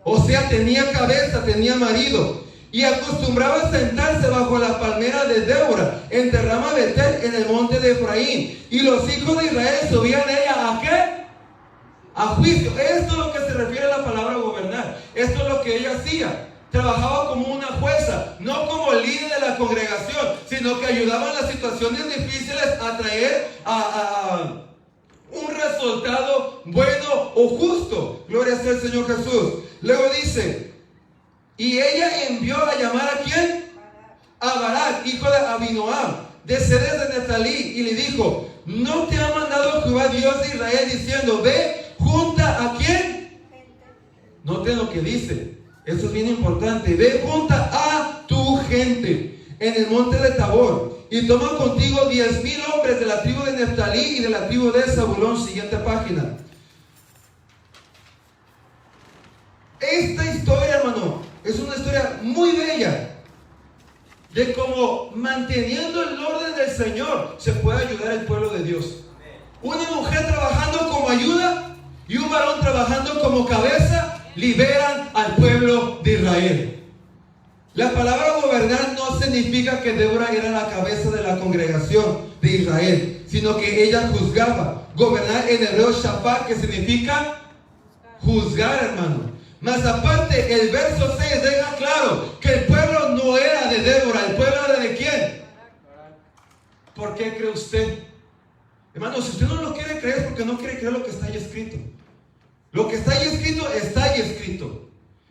O sea, tenía cabeza, tenía marido, y acostumbraba sentarse bajo la palmera de Débora, en Rama Betel, en el monte de Efraín. Y los hijos de Israel subían a ella, ¿a qué? A juicio. Esto es lo que se refiere a la palabra gobernar. Esto es lo que ella hacía. Trabajaba como una jueza, no como líder de la congregación, sino que ayudaba en las situaciones difíciles a traer a un resultado bueno o justo. Gloria sea el Señor Jesús. Luego dice, y ella envió a llamar ¿a quién? A Barak, hijo de Abinoam, de Cedes de Neftalí, y le dijo, ¿no te ha mandado Jehová Dios de Israel diciendo, ve, junta a quién? Noten lo que dice. Esto es bien importante. Ve, junta a tu gente en el monte de Tabor y toma contigo 10,000 hombres de la tribu de Neftalí y de la tribu de Zabulón. Siguiente página. Esta historia, hermano, es una historia muy bella de cómo manteniendo el orden del Señor se puede ayudar al pueblo de Dios. Una mujer trabajando como ayuda y un varón trabajando como cabeza liberan al pueblo de Israel. La palabra gobernar no significa que Débora era la cabeza de la congregación de Israel, sino que ella juzgaba. Gobernar en hebreo shafat, que significa juzgar, hermano. Más aparte, el verso 6 deja claro que el pueblo no era de Débora. ¿El pueblo era de quién? ¿Por qué cree usted? Hermano, si usted no lo quiere creer es porque no quiere creer lo que está ahí escrito. Lo que está ahí escrito, está ahí escrito.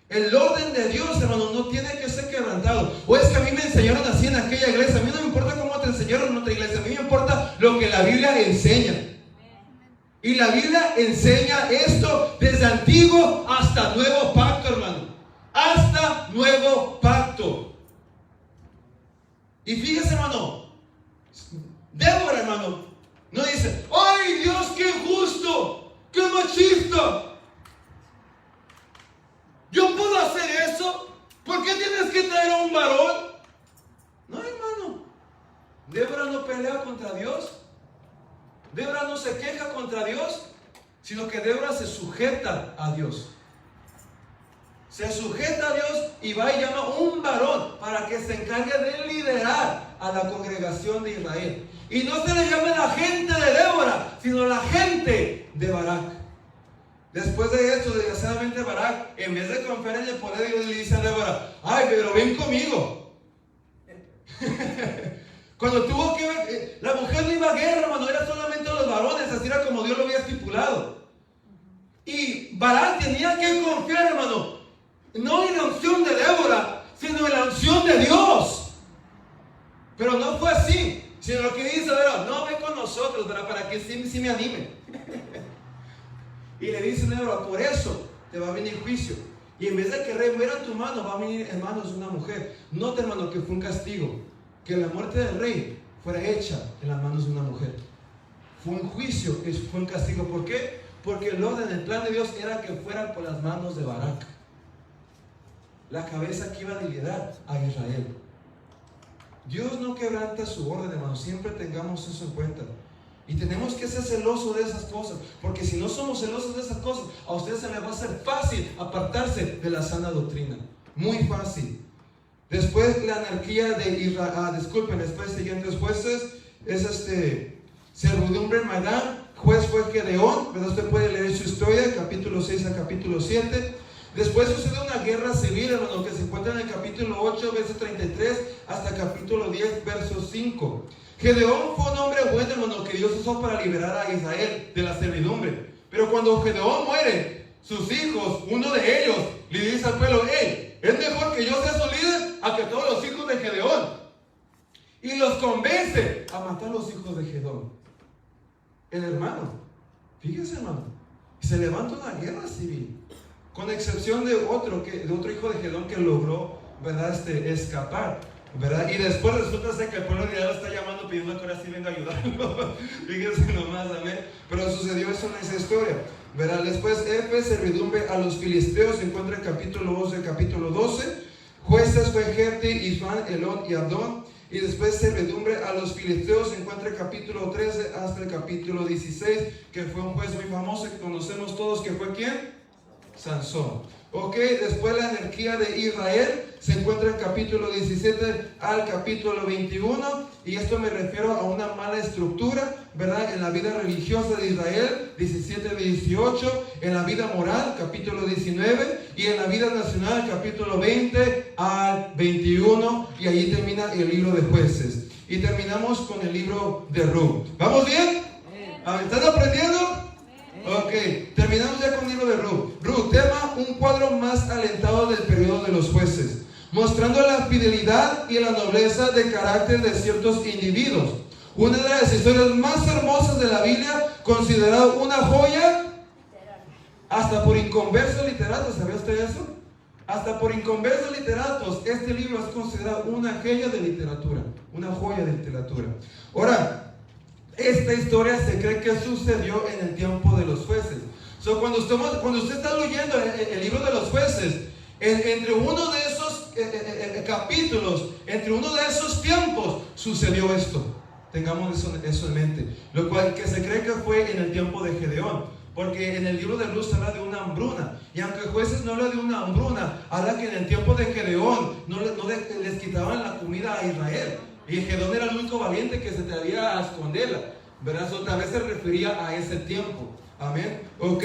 El orden de Dios, hermano, no tiene que ser quebrantado. O es que a mí me enseñaron así en aquella iglesia. A mí no me importa cómo te enseñaron en otra iglesia. A mí me importa lo que la Biblia enseña. Y la Biblia enseña esto desde antiguo hasta nuevo pacto, hermano. Hasta nuevo pacto. Y fíjese, hermano, Débora, hermano, no dice, ¡ay, Dios, qué injusto! ¡Qué machista! ¿Yo puedo hacer eso? ¿Por qué tienes que traer a un varón? No, hermano. Débora no pelea contra Dios. Débora no se queja contra Dios, sino que Débora se sujeta a Dios. Se sujeta a Dios y va y llama a un varón para que se encargue de liderar a la congregación de Israel. Y no se le llama la gente de Débora, sino la gente de Barak. Después de esto, desgraciadamente Barak, en vez de confiar en el poder de Dios, le dice a Débora, ay, pero ven conmigo. Cuando tuvo que ver, la mujer no iba a guerra, hermano, era solamente los varones, así era como Dios lo había estipulado. Y Barak tenía que confiar, hermano, no en la unción de Débora, sino en la unción de Dios. Pero no fue así, sino lo que dice Débora, no, ven con nosotros, ¿verdad? Para que sí me anime. Y le dice Débora, por eso te va a venir juicio. Y en vez de que el rey muera en tu mano, va a venir en manos de una mujer. Nota, hermano, que fue un castigo. Que la muerte del rey fuera hecha en las manos de una mujer. Fue un juicio, fue un castigo. ¿Por qué? Porque el orden, el plan de Dios era que fuera por las manos de Barak, la cabeza que iba a liderar a Israel. Dios no quebranta su orden, hermano. Siempre tengamos eso en cuenta. Y tenemos que ser celosos de esas cosas, porque si no somos celosos de esas cosas, a ustedes se les va a hacer fácil apartarse de la sana doctrina. Muy fácil. Después la anarquía de Israel, después siguientes jueces, es servidumbre en Madán, juez fue Gedeón, ¿verdad? Usted puede leer su historia, capítulo 6 a capítulo 7. Después sucede una guerra civil, hermano, que se encuentra en el capítulo 8, verso 33, hasta capítulo 10, verso 5. Gedeón fue un hombre bueno, hermano, que Dios usó para liberar a Israel de la servidumbre. Pero cuando Gedeón muere, sus hijos, uno de ellos, le dice al pueblo, hey, es mejor que yo sea su líder a que todos los hijos de Gedeón. Y los convence a matar a los hijos de Gedeón. El hermano, fíjense, hermano, se levanta una guerra civil, con excepción de otro hijo de Gedeón que logró, ¿verdad? Escapar, ¿verdad? Y después resulta ser que el pueblo de Israel lo está llamando pidiendo que ahora sí venga a ayudarlo. Fíjense nomás, amén. Pero sucedió eso en esa historia, ¿verdad? Después servidumbre a los filisteos, se encuentra en capítulo 11, capítulo 12. Jueces fue Jefte, Isfán, Elón y Adón. Y después servidumbre a los filisteos, se encuentra el capítulo 13 hasta el capítulo 16, que fue un juez muy famoso que conocemos todos, que fue ¿quién? Sansón. Ok, después la anarquía de Israel se encuentra el capítulo 17 al capítulo 21, y esto me refiero a una mala estructura, ¿verdad? En la vida religiosa de Israel, 17-18, en la vida moral, capítulo 19, y en la vida nacional, capítulo 20 al 21, y allí termina el libro de jueces. Y terminamos con el libro de Ruth. ¿Vamos bien? ¿Están aprendiendo? Ok, terminamos ya con el libro de Ruth. Ruth, tema, un cuadro más alentado del periodo de los jueces, mostrando la fidelidad y la nobleza de carácter de ciertos individuos. Una de las historias más hermosas de la Biblia, considerado una joya, hasta por inconversos literatos. ¿Sabía usted eso? Hasta por inconversos literatos, este libro es considerado una joya de literatura. Una joya de literatura. Ahora, esta historia se cree que sucedió en el tiempo de los jueces. Cuando usted está leyendo el libro de los jueces, entre uno de esos capítulos, entre uno de esos tiempos, sucedió esto. Tengamos eso en mente. Lo cual que se cree que fue en el tiempo de Gedeón. Porque en el libro de Ruth habla de una hambruna. Y aunque jueces no habla de una hambruna, habla que en el tiempo de Gedeón no les quitaban la comida a Israel. Y Gedeón era el único valiente que se atrevía a esconderla, ¿verdad? Otra vez se refería a ese tiempo. Amén. Ok.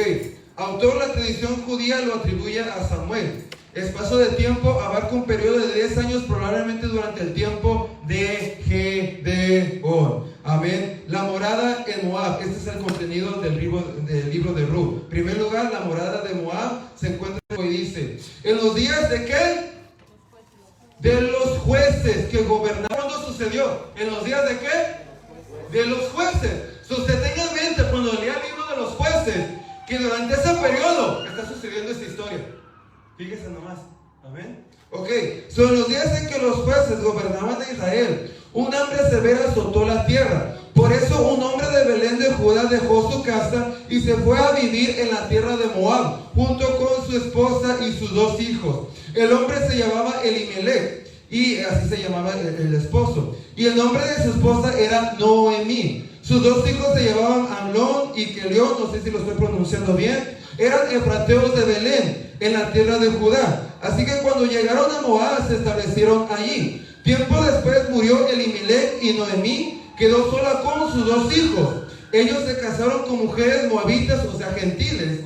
Autor, la tradición judía lo atribuye a Samuel. Espacio de tiempo abarca un periodo de 10 años, probablemente durante el tiempo de Gedeón. Amén. La morada en Moab. Este es el contenido del libro de Ruth. En primer lugar, la morada de Moab se encuentra y dice: en los días de ¿qué? De los jueces que gobernaron. ¿Cuándo sucedió? ¿En los días de qué? De los jueces. Usted tenga en mente cuando lea el libro de los jueces que durante ese periodo está sucediendo esta historia. Fíjese nomás. Amén. Ok. Son los días en que los jueces gobernaban a Israel, un hambre severa azotó la tierra. Por eso un hombre de Belén de Judá dejó su casa y se fue a vivir en la tierra de Moab, junto con su esposa y sus 2 hijos. El hombre se llamaba Elimelech, y así se llamaba el esposo. Y el nombre de su esposa era Noemí. Sus 2 hijos se llamaban Amlón y Kelión, no sé si lo estoy pronunciando bien. Eran efrateos de Belén, en la tierra de Judá. Así que cuando llegaron a Moab, se establecieron allí. Tiempo después murió Elimelech y Noemí quedó sola con sus 2 hijos. Ellos se casaron con mujeres moabitas, o sea, gentiles.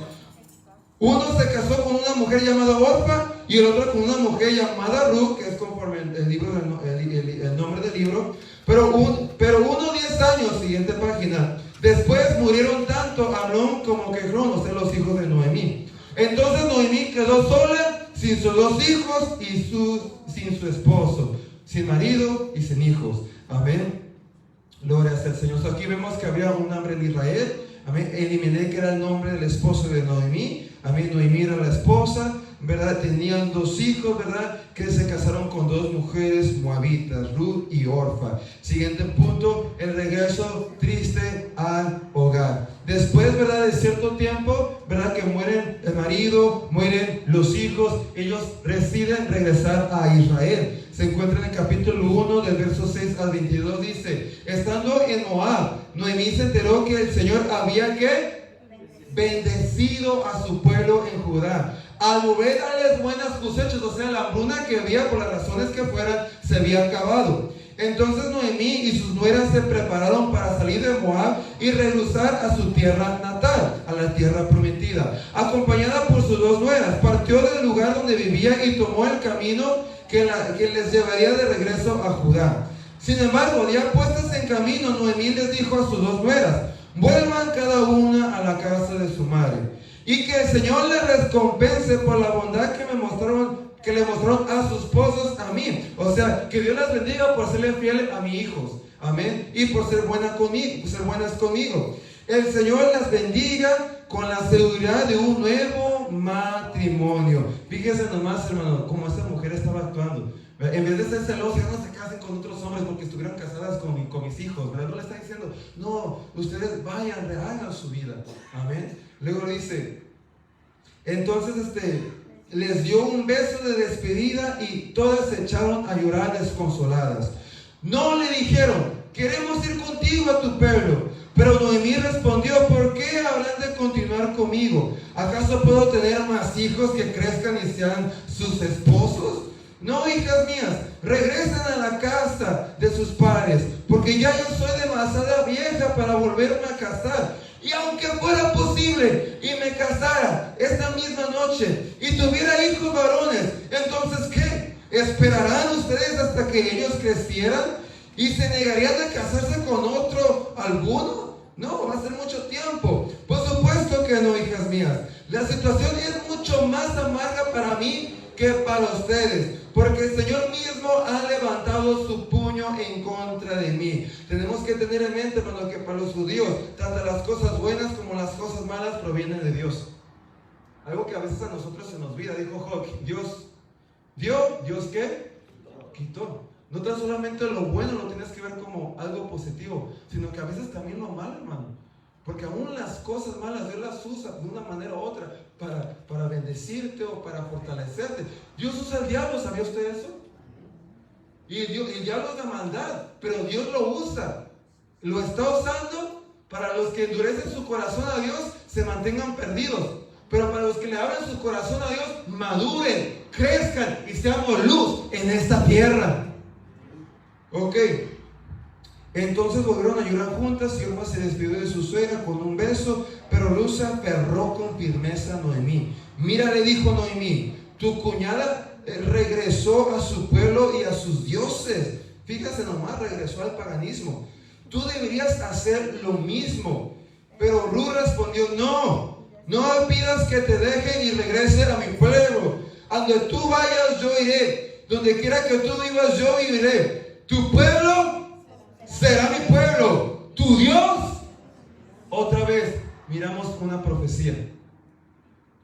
Uno se casó con una mujer llamada Orfa y el otro con una mujer llamada Ruth, que es conforme el libro, el nombre del libro. Pero uno 10 años, siguiente página, después murieron tanto Amnón como Quebrón, o sea, los hijos de Noemí. Entonces Noemí quedó sola, sin sus 2 hijos y sin su esposo, sin marido y sin hijos. Amén. Gloria al Señor. Aquí vemos que había un hambre en Israel. Amén. Elimelech era el nombre del esposo de Noemí. Amén. Noemí era la esposa, ¿verdad? Tenían 2 hijos, ¿verdad? Que se casaron con 2 mujeres moabitas, Ruth y Orfa. Siguiente punto, el regreso triste al hogar. Después, ¿verdad? De cierto tiempo, ¿verdad? Que mueren el marido, mueren los hijos, ellos deciden regresar a Israel. Se encuentra en el capítulo 1 del verso 6 al 22, dice: estando en Moab, Noemí se enteró que el Señor había bendecido a su pueblo en Judá, al volver a darles buenas cosechas, o sea, la hambruna que había, por las razones que fueran, se había acabado. Entonces Noemí y sus nueras se prepararon para salir de Moab y regresar a su tierra natal, a la tierra prometida. Acompañada por sus 2 nueras, partió del lugar donde vivía y tomó el camino que les llevaría de regreso a Judá. Sin embargo, ya puestas en camino, Noemí les dijo a sus 2 nueras: vuelvan cada una a la casa de su madre, y que el Señor les recompense por la bondad que le mostraron a sus esposos, a mí. O sea, que Dios las bendiga por serle fiel a mis hijos. Amén. Y por ser buenas conmigo. El Señor las bendiga con la seguridad de un nuevo matrimonio. Fíjense nomás, hermano, cómo esta mujer estaba actuando. En vez de ser celosa, no se casen con otros hombres porque estuvieron casadas con mis hijos, ¿verdad? No le está diciendo: no, ustedes vayan, rehagan su vida. Amén. Luego dice, entonces les dio un beso de despedida y todas se echaron a llorar desconsoladas. No le dijeron: queremos ir contigo a tu pueblo. Pero Noemí respondió: ¿por qué habrán de continuar conmigo? ¿Acaso puedo tener más hijos que crezcan y sean sus esposos? No, hijas mías, regresen a la casa de sus padres, porque ya yo soy demasiado vieja para volverme a casar. Y aunque fuera posible y me casara esta misma noche y tuviera hijos varones, entonces ¿qué? ¿Esperarán ustedes hasta que ellos crecieran y se negarían a casarse con otro alguno? No, va a ser mucho tiempo. Por supuesto que no, hijas mías. La situación es mucho más amarga para mí que para ustedes, porque el Señor mismo ha levantado su puño en contra de mí. Tenemos que tener en mente, hermano, que para los judíos, tanto las cosas buenas como las cosas malas provienen de Dios. Algo que a veces a nosotros se nos olvida. Dijo Job: Dios dio, ¿Dios qué? Quitó. No tan solamente lo bueno lo tienes que ver como algo positivo, sino que a veces también lo malo, hermano. Porque aún las cosas malas Dios las usa de una manera u otra para bendecirte o para fortalecerte. Dios usa al diablo, ¿sabía usted eso? Y el diablo es la maldad, pero Dios lo usa. Lo está usando para los que endurecen su corazón a Dios, se mantengan perdidos. Pero para los que le abren su corazón a Dios, maduren, crezcan y seamos luz en esta tierra. Ok. Entonces volvieron a llorar juntas y Orfa se despidió de su suegra con un beso, pero Ruth se aferró con firmeza a Noemí. Mira, le dijo Noemí, tu cuñada regresó a su pueblo y a sus dioses. Fíjate nomás, regresó al paganismo. Tú deberías hacer lo mismo. Pero Ruth respondió, no pidas que te dejen y regrese a mi pueblo. A donde tú vayas yo iré, donde quiera que tú vivas yo viviré. Tu pueblo será mi pueblo, tu Dios. Otra vez miramos una profecía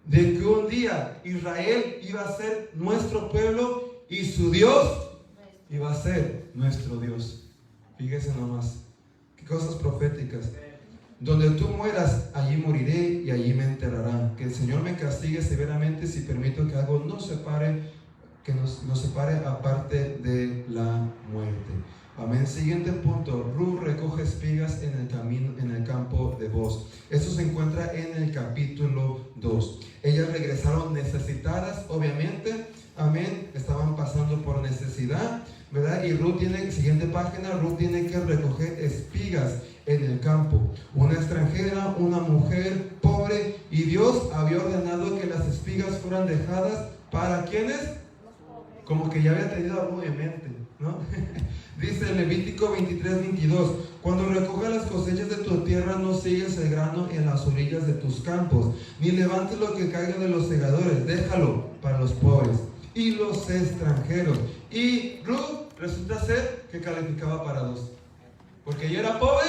de que un día Israel iba a ser nuestro pueblo y su Dios iba a ser nuestro Dios. Fíjese nomás, qué cosas proféticas. Donde tú mueras, allí moriré y allí me enterrarán. Que el Señor me castigue severamente si permito que algo nos separe aparte de la muerte. Amén. Siguiente punto. Ruth recoge espigas en el campo de Boz. Esto se encuentra en el capítulo 2. Ellas regresaron necesitadas, obviamente. Amén. Estaban pasando por necesidad. ¿verdad? Y Ruth tiene, siguiente página, Ruth tiene que recoger espigas en el campo. Una extranjera, una mujer pobre, y Dios había ordenado que las espigas fueran dejadas para ¿quiénes? Como que ya había tenido algo en mente, ¿no? Dice Levítico 23:22: cuando recojas las cosechas de tu tierra, no sigues el grano en las orillas de tus campos, ni levantes lo que caiga de los segadores, déjalo para los pobres y los extranjeros. Y Ruth resulta ser que calificaba para dos, porque ella era pobre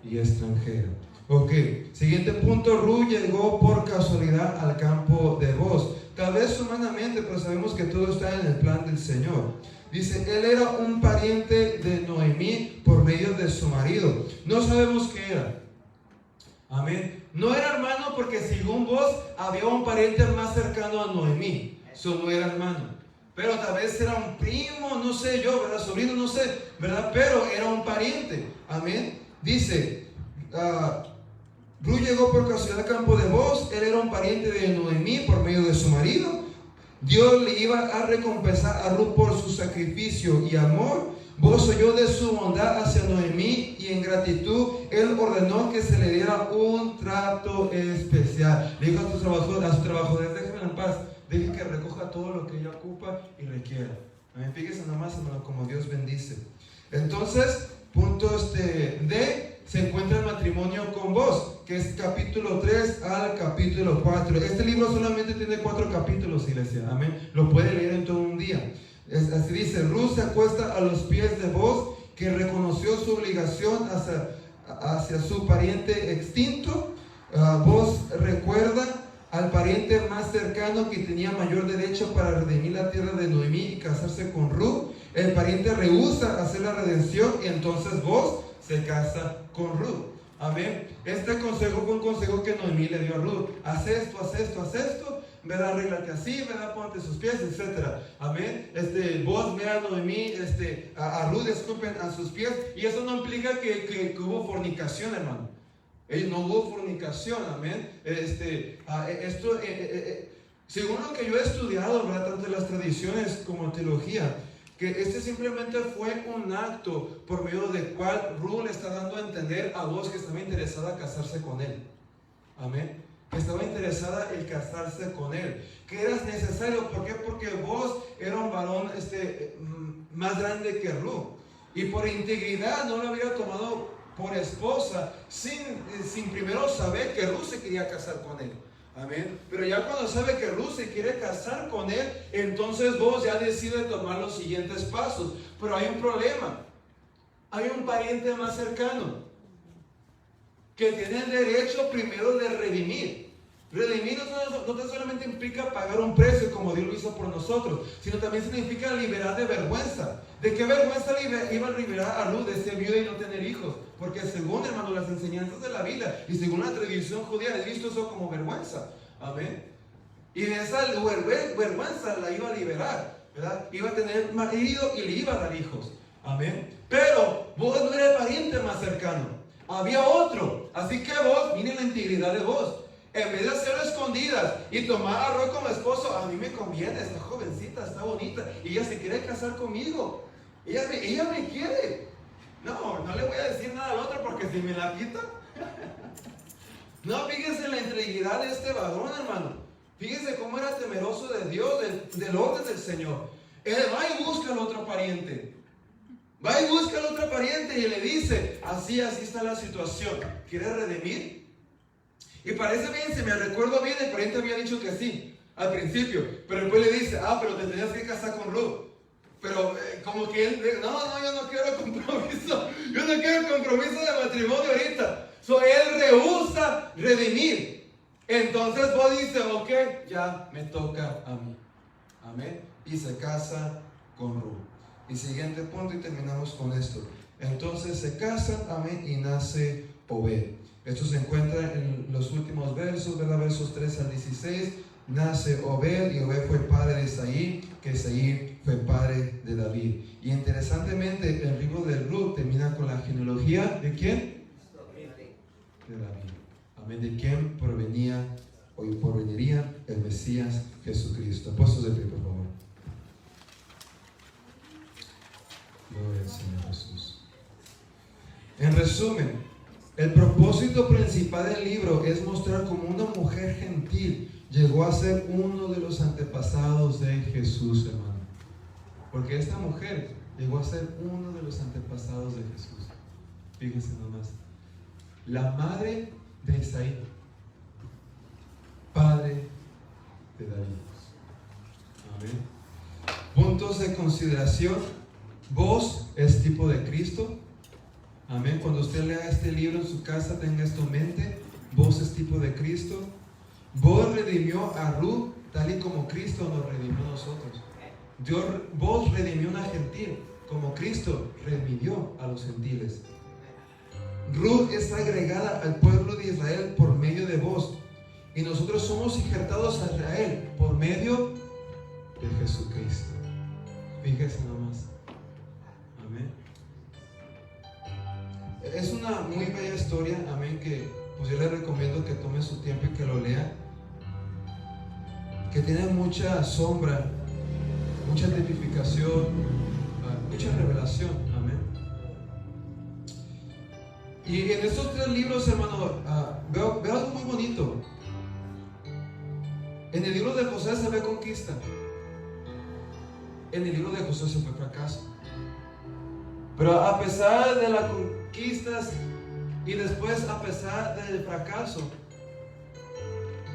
y extranjera. Ok, siguiente punto. Ruth llegó por casualidad al campo de Boaz. Tal vez humanamente, pero sabemos que todo está en el plan del Señor. Dice, él era un pariente de Noemí por medio de su marido. No sabemos qué era. Amén. No era hermano porque según vos había un pariente más cercano a Noemí. Solo era hermano. Pero tal vez era un primo, no sé yo, ¿verdad? Sobrino, no sé, ¿verdad? Pero era un pariente. Amén. Dice, Ruth llegó por casualidad al campo de Boaz. Él era un pariente de Noemí por medio de su marido. Dios le iba a recompensar a Ruth por su sacrificio y amor. Boaz oyó de su bondad hacia Noemí y en gratitud él ordenó que se le diera un trato especial. Le dijo a su trabajador, déjenme en paz, deje que recoja todo lo que ella ocupa y requiera. Fíjense nomás, hermano, como Dios bendice. Entonces, punto D, se encuentra el matrimonio con Boaz, que es capítulo 3 al capítulo 4. Este libro solamente tiene 4 capítulos, iglesia. Amén. Lo puede leer en todo un día. Así dice, Ruth se acuesta a los pies de Boaz, que reconoció su obligación hacia su pariente extinto. Boaz recuerda al pariente más cercano que tenía mayor derecho para redimir la tierra de Noemí y casarse con Ruth. El pariente rehúsa hacer la redención y entonces Boaz se casa con Ruth. Amén. Este consejo fue un consejo que Noemí le dio a Ruth. Haz esto, haz esto, haz esto, ¿verdad? Arréglate así, ¿verdad? Ponte sus pies, etc. Amén. Vos ve a Noemí, a Ruth, disculpen, a sus pies. Y eso no implica que hubo fornicación, hermano. No hubo fornicación, amén. Según lo que yo he estudiado, ¿verdad? Tanto en las tradiciones como en teología, que simplemente fue un acto por medio del cual Ruth le está dando a entender a Boaz que estaba interesada en casarse con él. Amén. Que estaba interesada en casarse con él. Que era necesario. ¿Por qué? Porque Boaz era un varón más grande que Ruth. Y por integridad no lo había tomado por esposa sin primero saber que Ruth se quería casar con él. Amén. Pero ya cuando sabe que Ruth se quiere casar con él, entonces Boaz ya decide tomar los siguientes pasos. Pero hay un problema. Hay un pariente más cercano que tiene el derecho primero de redimir. Redimir no solamente implica pagar un precio como Dios lo hizo por nosotros, sino también significa liberar de vergüenza. ¿De qué vergüenza iba a liberar a Ruth de ser viuda y no tener hijos? Porque según, hermano, las enseñanzas de la Biblia y según la tradición judía, he visto eso como vergüenza. Amén. Y de esa vergüenza la iba a liberar, ¿verdad? Iba a tener marido y le iba a dar hijos. Amén. Pero Boaz no era el pariente más cercano. Había otro. Así que Boaz, miren la integridad de Boaz. En vez de hacerlo escondidas y tomar a Ruth como esposo, a mí me conviene, está jovencita, está bonita, y ella se quiere casar conmigo. Ella me quiere. No le voy a decir nada al otro porque si me la quita. No, fíjense en la integridad de este varón, hermano. Fíjense cómo era temeroso de Dios, del orden del Señor. Él va y busca al otro pariente. Va y busca al otro pariente y le dice, así está la situación. ¿Quieres redimir? Y parece bien, si me recuerdo bien, el pariente había dicho que sí, al principio. Pero después le dice, pero te tenías que casar con Ruth. Pero como que él, no, yo no quiero compromiso. Yo no quiero compromiso de matrimonio ahorita. Él rehúsa redimir. Entonces vos dices, ok, ya me toca a mí. Amén. Y se casa con Ruth. Y siguiente punto y terminamos con esto. Entonces se casan, amén, y nace Obed. Esto se encuentra en los últimos versos, ¿verdad? Versos 3 al 16. Nace Obed y Obed fue padre de Isaí, que Isaí fue padre de David. Y interesantemente el libro de Ruth termina con la genealogía ¿de quién? De David. Amén. De quién proveniría el Mesías Jesucristo. Puestos de pie, por favor. Gloria al Señor Jesús. En resumen, el propósito principal del libro es mostrar cómo una mujer gentil llegó a ser uno de los antepasados de Jesús, hermano. Porque esta mujer llegó a ser uno de los antepasados de Jesús. Fíjense nomás. La madre de Isaí, padre de David. Amén. Puntos de consideración. Vos es tipo de Cristo. Amén. Cuando usted lea este libro en su casa, tenga esto en mente. Vos es tipo de Cristo. Vos redimió a Ruth tal y como Cristo nos redimió a nosotros. Vos redimió a una gentil como Cristo redimió a los gentiles. Ruth es agregada al pueblo de Israel por medio de vos, y nosotros somos injertados a Israel por medio de Jesucristo. Fíjese nomás. Amén. Es una muy bella historia, amén, que pues yo le recomiendo que tome su tiempo y que lo lea, que tiene mucha sombra, mucha tipificación, mucha revelación, amén. Y en estos tres libros, hermano, veo algo muy bonito. En el libro de José se ve conquista, en el libro de José se ve fracaso. Pero a pesar de las conquistas y después a pesar del fracaso,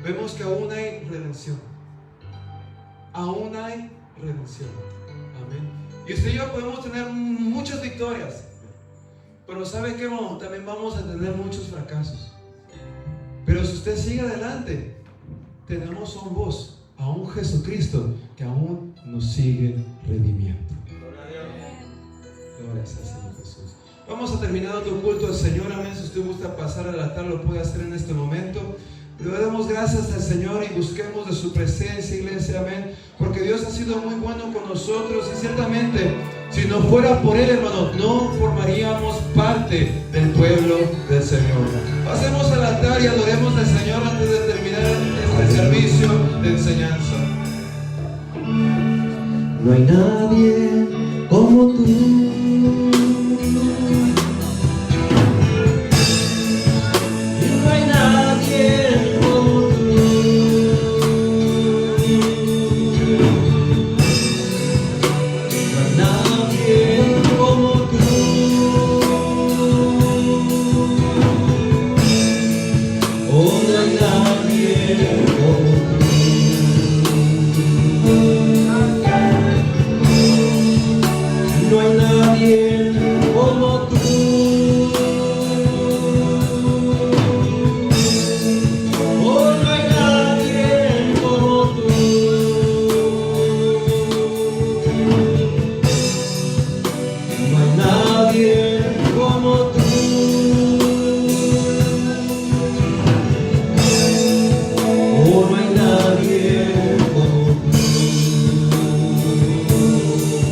vemos que aún hay redención. Aún hay redención. Amén. Y usted y yo podemos tener muchas victorias, pero ¿sabe qué, hermano? También vamos a tener muchos fracasos. Pero si usted sigue adelante, tenemos a un voz, a un Jesucristo que aún nos sigue redimiendo. Gracias, Señor Jesús. Vamos a terminar otro culto al Señor, amén. Si usted gusta pasar al altar, lo puede hacer en este momento. Le damos gracias al Señor y busquemos de su presencia, iglesia, amén. Porque Dios ha sido muy bueno con nosotros y ciertamente, si no fuera por Él, hermano, no formaríamos parte del pueblo del Señor. Pasemos al altar y adoremos al Señor antes de terminar este servicio de enseñanza. No hay nadie como tú. No hay nadie como tú. No hay nadie como tú. Oh, no hay nadie como tú. No hay nadie